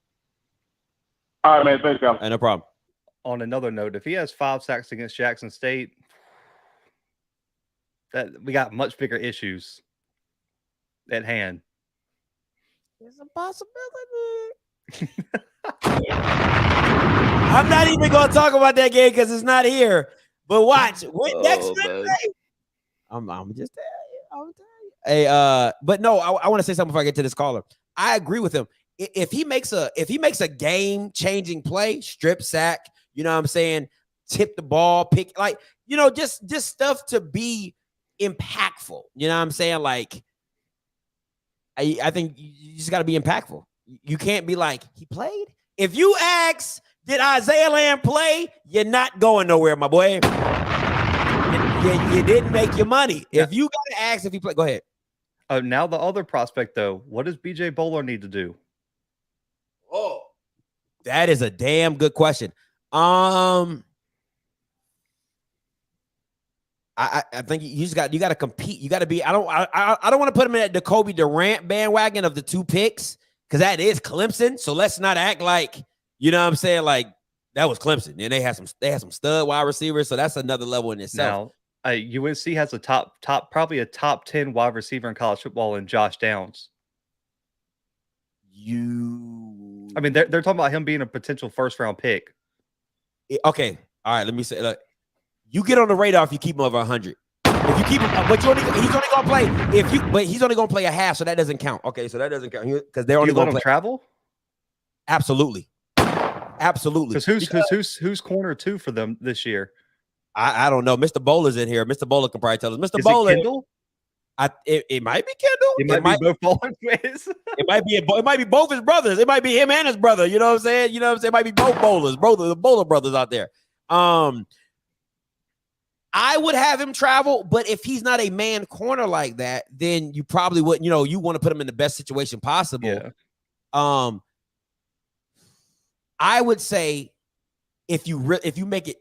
All right, man. Thanks, y'all. No problem. On another note, if he has 5 sacks against Jackson State, that we got much bigger issues at hand. There's a possibility. I'm not even going to talk about that game because it's not here. But watch, next Wednesday. I'm just telling you. Hey, but no, I want to say something before I get to this caller. I agree with him. If he makes a game changing play, strip sack, you know what I'm saying, tip the ball, pick, like, you know, just stuff to be impactful. You know what I'm saying? Like, I think you just got to be impactful. You can't be like, he played. If you ask, did Isaiah Lamb play? You're not going nowhere, my boy. You didn't make your money. If you got to ask if he played, go ahead. Now the other prospect, though, what does BJ Bowler need to do? Oh, that is a damn good question. I think you got to compete. You got to be. I don't want to put him in that Jacoby Durant bandwagon of the 2 picks because that is Clemson. So let's not act like, you know what I'm saying, like that was Clemson. And they had some stud wide receivers. So that's another level in itself. Now, UNC has a probably a top 10 wide receiver in college football in Josh Downs. I mean, they're talking about him being a potential 1st round pick. Okay. All right. Let me say, look, you get on the radar if you keep him over 100. If you keep him, but he's only gonna play he's only gonna play a half, so that doesn't count. Okay, so that doesn't count because they're only gonna play travel. Absolutely. Because who's corner 2 for them this year? I don't know. Mr. Bowler's in here. Mr. Bowler can probably tell us. Mr. Is Bowler. it Kendall? It might be Kendall. It might be both Bowler twins. It might be both his brothers. It might be him and his brother. You know what I'm saying? It might be both Bowlers, both of the Bowler brothers out there. I would have him travel, but if he's not a man corner like that, then you probably wouldn't. You know, you want to put him in the best situation possible. Yeah. I would say if you make it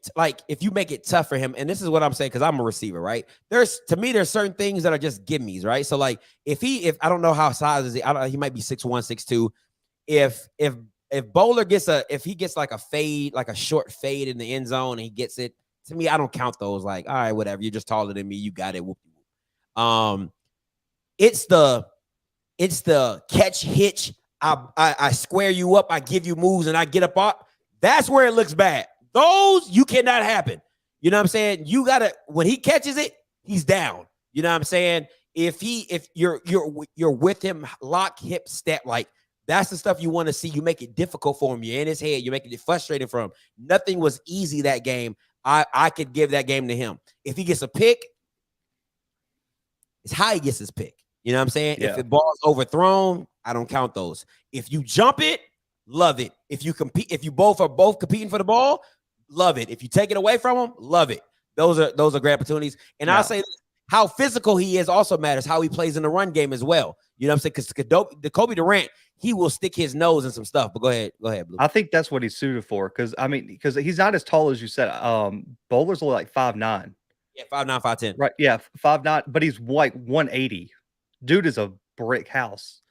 tough for him, and this is what I'm saying because I'm a receiver, right? There's certain things that are just gimmies, right? So like if I don't know how size is he, he might be 6'1", 6'2". If Bowler gets like a fade, like a short fade in the end zone, and he gets it, to me, I don't count those. Like, all right, whatever, you're just taller than me, you got it. It's the catch hitch. I square you up, I give you moves, and I get up. That's where it looks bad. Those you cannot happen. You know what I'm saying? You gotta, when he catches it, he's down. You know what I'm saying? If you're with him, lock, hip, step, like that's the stuff you want to see. You make it difficult for him. You're in his head. You're making it frustrating for him. Nothing was easy that game. I could give that game to him. If he gets a pick, it's how he gets his pick. You know what I'm saying? Yeah. If the ball's overthrown, I don't count those. If you jump it, love it. If you compete, if you both are competing for the ball, love it. If you take it away from him, love it. Those are great opportunities. And I'll say how physical he is also matters. How he plays in the run game as well. You know what I'm saying? Because Jacoby Durant, he will stick his nose in some stuff. But go ahead, Blue. I think that's what he's suited for. Because he's not as tall as you said. Bowler's only like 5'9". Yeah, 5'9", 5'10". Right. Yeah, 5'9", but he's like 180. Dude is a brick house,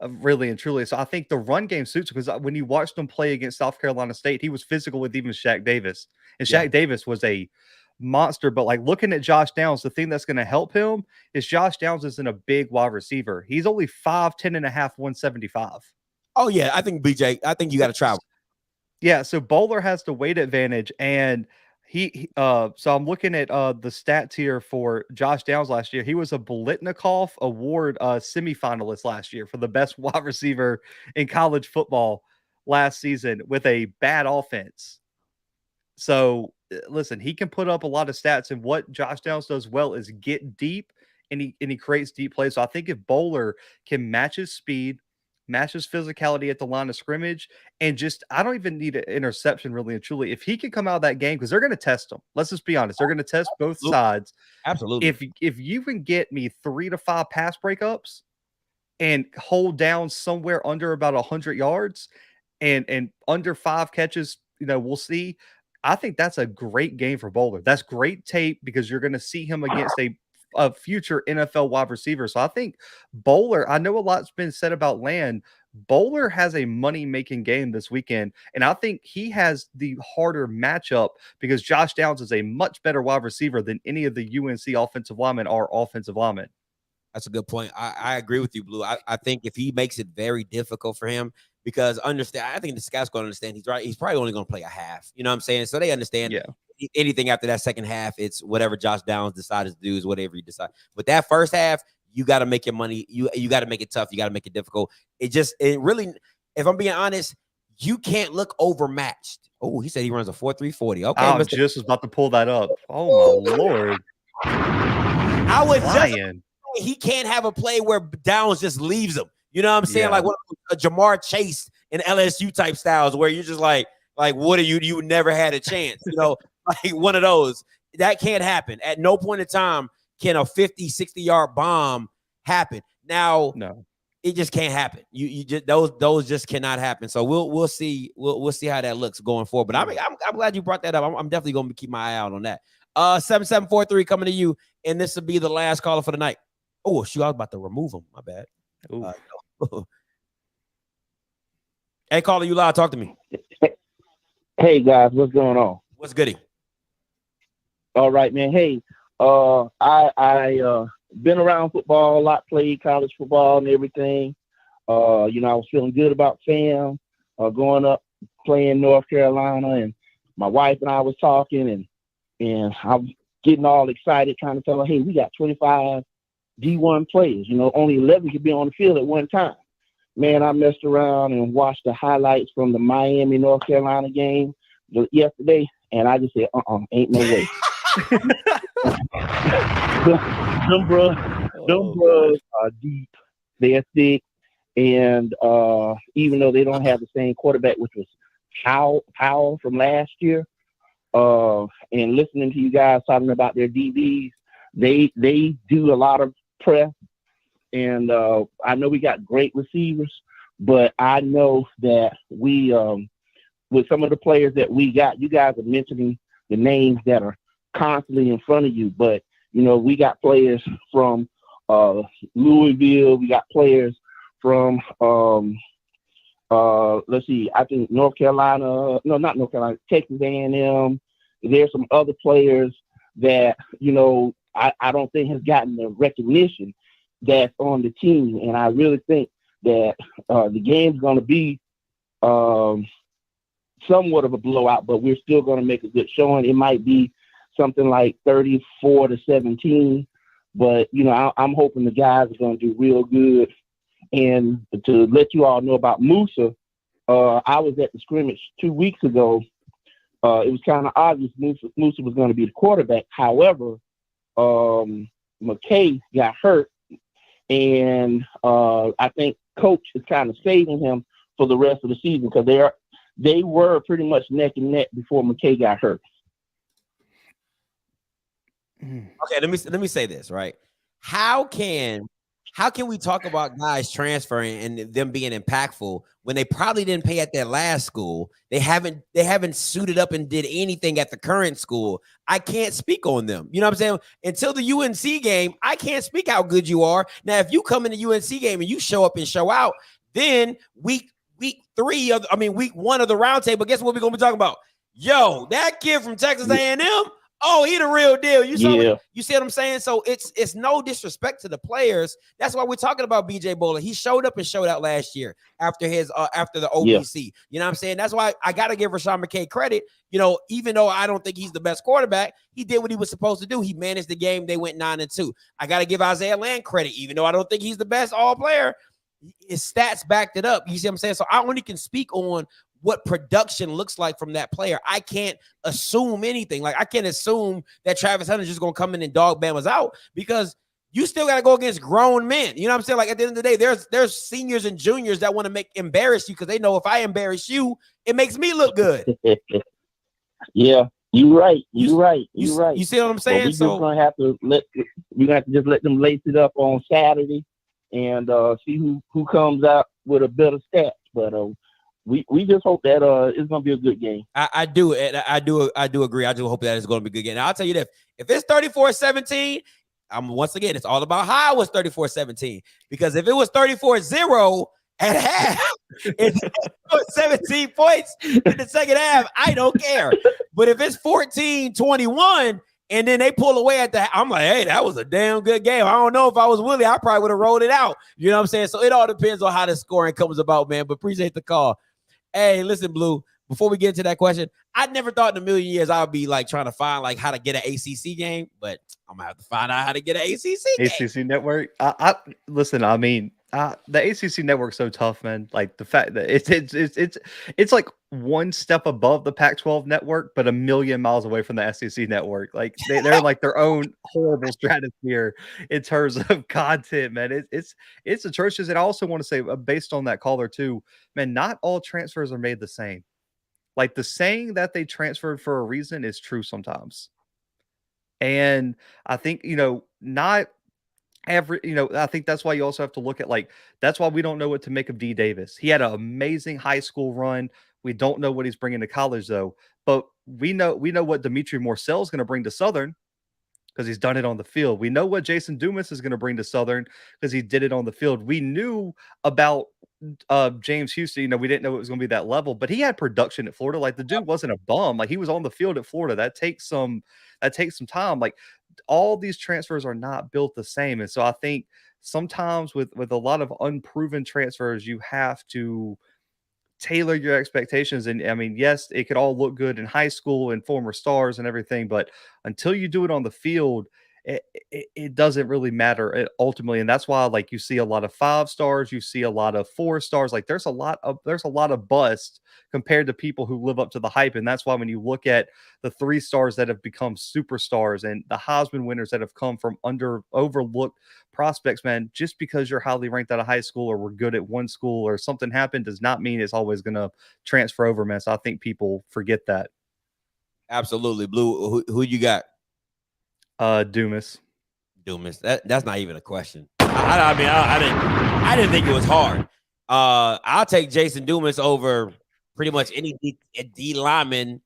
really and truly. So I think the run game suits because when you watched him play against South Carolina State, he was physical with even Shaq Davis, and Shaq Davis was a monster. But like looking at Josh Downs, the thing that's going to help him is Josh Downs isn't a big wide receiver. He's only 5'10 and a half, 175. Oh yeah, I think BJ. I think you got to travel. Yeah, so Bowler has the weight advantage, and so I'm looking at the stats here for Josh Downs last year. He was a Biletnikoff Award semifinalist last year for the best wide receiver in college football last season with a bad offense. So listen, he can put up a lot of stats, and what Josh Downs does well is get deep, and he creates deep plays. So I think if Bowler can match his speed, match his physicality at the line of scrimmage, and just I don't even need an interception really and truly. If he can come out of that game, because they're going to test him. Let's just be honest. They're going to test both sides. Absolutely. If you can get me 3 to 5 pass breakups and hold down somewhere under about 100 yards and under 5 catches, we'll see. I think that's a great game for Bowler. That's great tape because you're going to see him against a future NFL wide receiver. So I think Bowler, I know a lot's been said about Land. Bowler has a money-making game this weekend, and I think he has the harder matchup because Josh Downs is a much better wide receiver than any of the UNC offensive linemen are offensive linemen. That's a good point. I agree with you, Blue. I think if he makes it very difficult for him, because I think the scouts going to understand he's right. He's probably only going to play a half. You know what I'm saying? So they understand anything after that second half, it's whatever Josh Downs decides to do is whatever he decides. But that first half, you got to make your money. You got to make it tough. You got to make it difficult. It really, if I'm being honest, you can't look overmatched. Oh, he said he runs a 4.3 40. Okay, I just was about to pull that up. Oh my Lord. I was just he can't have a play where Downs just leaves him. You know what I'm saying? Yeah. Like what a Jamar Chase and LSU type styles where you're just like what are you? You never had a chance. Like one of those. That can't happen. At no point in time can a 50, 60-yard bomb happen. Now, no, it just can't happen. You just those just cannot happen. So we'll see. We'll see how that looks going forward. But I'm glad you brought that up. I'm definitely going to keep my eye out on that. 7743 coming to you, and this will be the last caller for the night. Oh, shoot, I was about to remove him. My bad. Hey, caller, you live. Talk to me. Hey guys, what's going on? What's goody? All right, man. Hey, I been around football a lot, played college football and everything. I was feeling good about fam, going up playing North Carolina, and my wife and I was talking, and I'm getting all excited, trying to tell her, hey, we got 25 D1 players. Only 11 could be on the field at one time. Man, I messed around and watched the highlights from the Miami, North Carolina game yesterday, and I just said, ain't no way. Them bros are deep. They're thick. And even though they don't have the same quarterback, which was Powell from last year, and listening to you guys talking about their DBs, they do a lot of press. And I know we got great receivers, but I know that we, with some of the players that we got, you guys are mentioning the names that are constantly in front of you. But, we got players from Louisville. We got players from, let's see, I think North Carolina. No, not North Carolina, Texas A&M. There's some other players that, I don't think has gotten the recognition that's on the team. And I really think that the game's going to be somewhat of a blowout, but we're still going to make a good showing. It might be something like 34-17, but, I'm hoping the guys are going to do real good. And to let you all know about Musa, I was at the scrimmage 2 weeks ago. It was kind of obvious Musa was going to be the quarterback. However, McKay got hurt, and I think coach is kind of saving him for the rest of the season because they were pretty much neck and neck before McKay got hurt. Okay, let me say this, right? How can we talk about guys transferring and them being impactful when they probably didn't pay at their last school? They haven't suited up and did anything at the current school. I can't speak on them. You know what I'm saying? Until the UNC game, I can't speak how good you are. Now, if you come in the UNC game and you show up and show out, then week 1 of the Roundtable, guess what we're gonna be talking about? Yo, that kid from Texas A&M, Oh, he the real deal. You saw Yeah. you see what I'm saying? So it's no disrespect to the players. That's why we're talking about BJ Bowler. He showed up and showed out last year after his after the OPC. You know what I'm saying? That's why I gotta give Rashawn McKay credit. You know, even though I don't think he's the best quarterback, he did what he was supposed to do. He managed the game. They went 9-2. I gotta give Isaiah Land credit, even though I don't think he's the best all player. His stats backed it up. You see what I'm saying? So I only can speak on what production looks like from that player. I can't assume anything. Like I can't assume that Travis Hunter is just gonna come in and dog Bama's out because you still gotta go against grown men. You know what I'm saying? Like at the end of the day, there's seniors and juniors that want to embarrass you because they know if I embarrass you, it makes me look good. Yeah, you're right. You're right. You You're right. see what I'm saying? We just gonna have to just let them lace it up on Saturday and see who comes out with a better stat. But we just hope that it's gonna be a good game. I do agree. I do hope that it's gonna be a good game. Now I'll tell you this: if it's 34-17, once again, it's all about how it was 34-17. Because if it was 34-0 at half, it's 17 points in the second half, I don't care. But if it's 14-21 and then they pull away at the, I'm like, hey, that was a damn good game. I don't know if I was Willie, I probably would have rolled it out. You know what I'm saying? So it all depends on how the scoring comes about, man. But appreciate the call. Hey, listen, Blue, before we get into that question, I never thought in a million years I would be like trying to find like how to get an ACC game, but I'm gonna have to find out how to get an ACC game. ACC network. Listen, I mean, the ACC network's so tough, man. Like the fact that it's like one step above the Pac-12 network, but a million miles away from the SEC network. Like they're like their own horrible stratosphere in terms of content, man. It's atrocious. And I also want to say, based on that caller too, man, not all transfers are made the same. Like the saying that they transferred for a reason is true sometimes. And I think, not every, I think that's why you also have to look at that's why we don't know what to make of D Davis. He had an amazing high school run. We don't know what he's bringing to college though, but we know what Dimitri Morcell is going to bring to Southern because he's done it on the field. We know what Jason Dumas is going to bring to Southern because he did it on the field. We knew about James Houston. We didn't know it was going to be that level, but he had production at Florida. Like the dude wasn't a bum. Like he was on the field at Florida. That takes some time. Like all these transfers are not built the same. And so I think sometimes with a lot of unproven transfers, you have to tailor your expectations. And I mean, yes, it could all look good in high school and former stars and everything, but until you do it on the field, it doesn't really matter ultimately. And that's why like you see a lot of 5 stars, you see a lot of 4 stars. Like there's a lot of bust compared to people who live up to the hype. And that's why when you look at the 3 stars that have become superstars and the Heisman winners that have come from overlooked prospects, man, just because you're highly ranked out of high school or we're good at one school or something happened does not mean it's always going to transfer over, man. So I think people forget that. Absolutely. Blue, who you got? Dumas. That's not even a question. I didn't think it was hard. I'll take Jason Dumas over pretty much any D lineman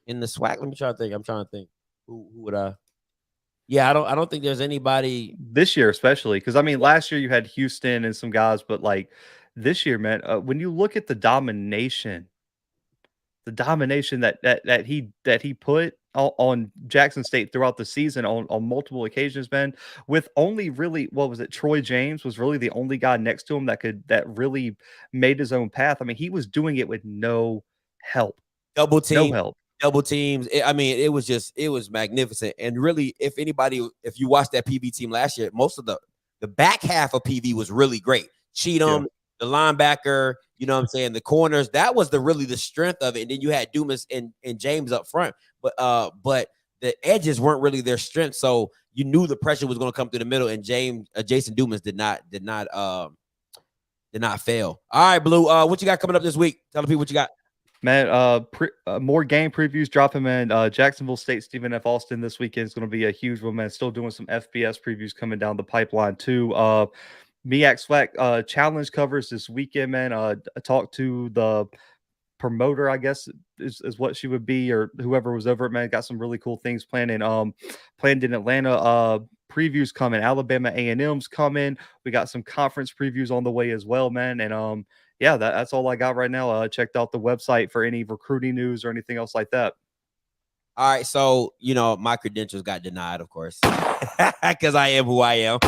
in the SWAC. Let me try to think. I'm trying to think. Who would I? Yeah, I don't think there's anybody this year, especially because I mean, last year you had Houston and some guys, but like this year, man, when you look at the domination that he put on Jackson State throughout the season on multiple occasions, man, with only really, what was it? Troy James was really the only guy next to him that really made his own path. I mean, he was doing it with no help. Double teams. I mean, it was magnificent. And really, if you watched that PV team last year, most of the back half of PV was really great. Cheatham, the linebacker, you know what I'm saying, the corners, that was really the strength of it. And then you had Dumas and James up front, but the edges weren't really their strength. So you knew the pressure was going to come through the middle, and Jason Dumas did not fail. All right, Blue, what you got coming up this week? Tell the people what you got. Man, more game previews dropping, man. Jacksonville State, Stephen F. Austin this weekend is going to be a huge one, man. Still doing some FBS previews coming down the pipeline, too. MEAC SWAC challenge covers this weekend, man. I talked to the promoter, I guess is what she would be, or whoever was over it, man. Got some really cool things planned in Atlanta. Previews coming. Alabama A&M's coming. We got some conference previews on the way as well, man. And yeah, that's all I got right now. Checked out the website for any recruiting news or anything else like that. All right, so you know my credentials got denied, of course, because I am who I am.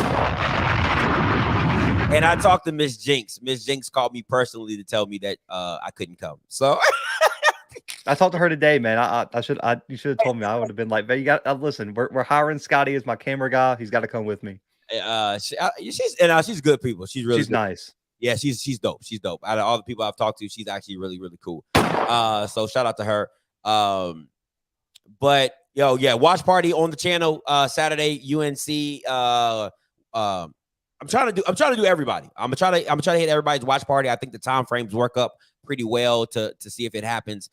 And I talked to Miss Jinx. Miss Jinx called me personally to tell me that I couldn't come. So I talked to her today, man. You should have told me. I would have been like, man, you got listen. We're hiring Scotty as my camera guy. He's got to come with me. She's good people. She's really she's good. nice. Yeah, she's dope. She's dope. Out of all the people I've talked to, she's actually really, really cool. So shout out to her. But yeah, watch party on the channel Saturday, UNC. I'm trying to do everybody. I'm gonna try to hit everybody's watch party. I think the time frames work up pretty well to see if it happens.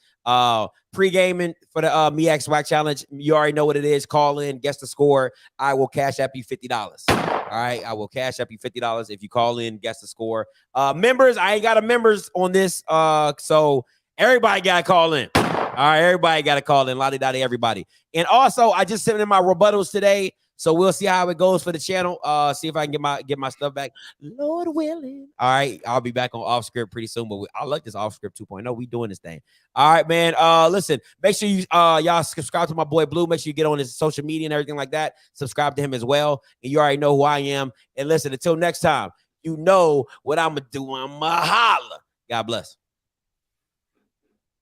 Pre-gaming for the MEAC SWAC challenge. You already know what it is. Call in, guess the score. I will cash app you $50. All right, I will cash app you $50 if you call in, guess the score. Members, I ain't got a members on this. So everybody gotta call in. All right, everybody gotta call in. Lottie dottie, everybody. And also, I just sent in my rebuttals today. So we'll see how it goes for the channel. See if I can get my stuff back. Lord willing. All right. I'll be back on off script pretty soon. But I like this off script 2.0. We doing this thing. All right, man. Listen, make sure you y'all subscribe to my boy Blue. Make sure you get on his social media and everything like that. Subscribe to him as well. And you already know who I am. And listen, until next time, you know what I'm gonna do. I'm gonna holla. God bless.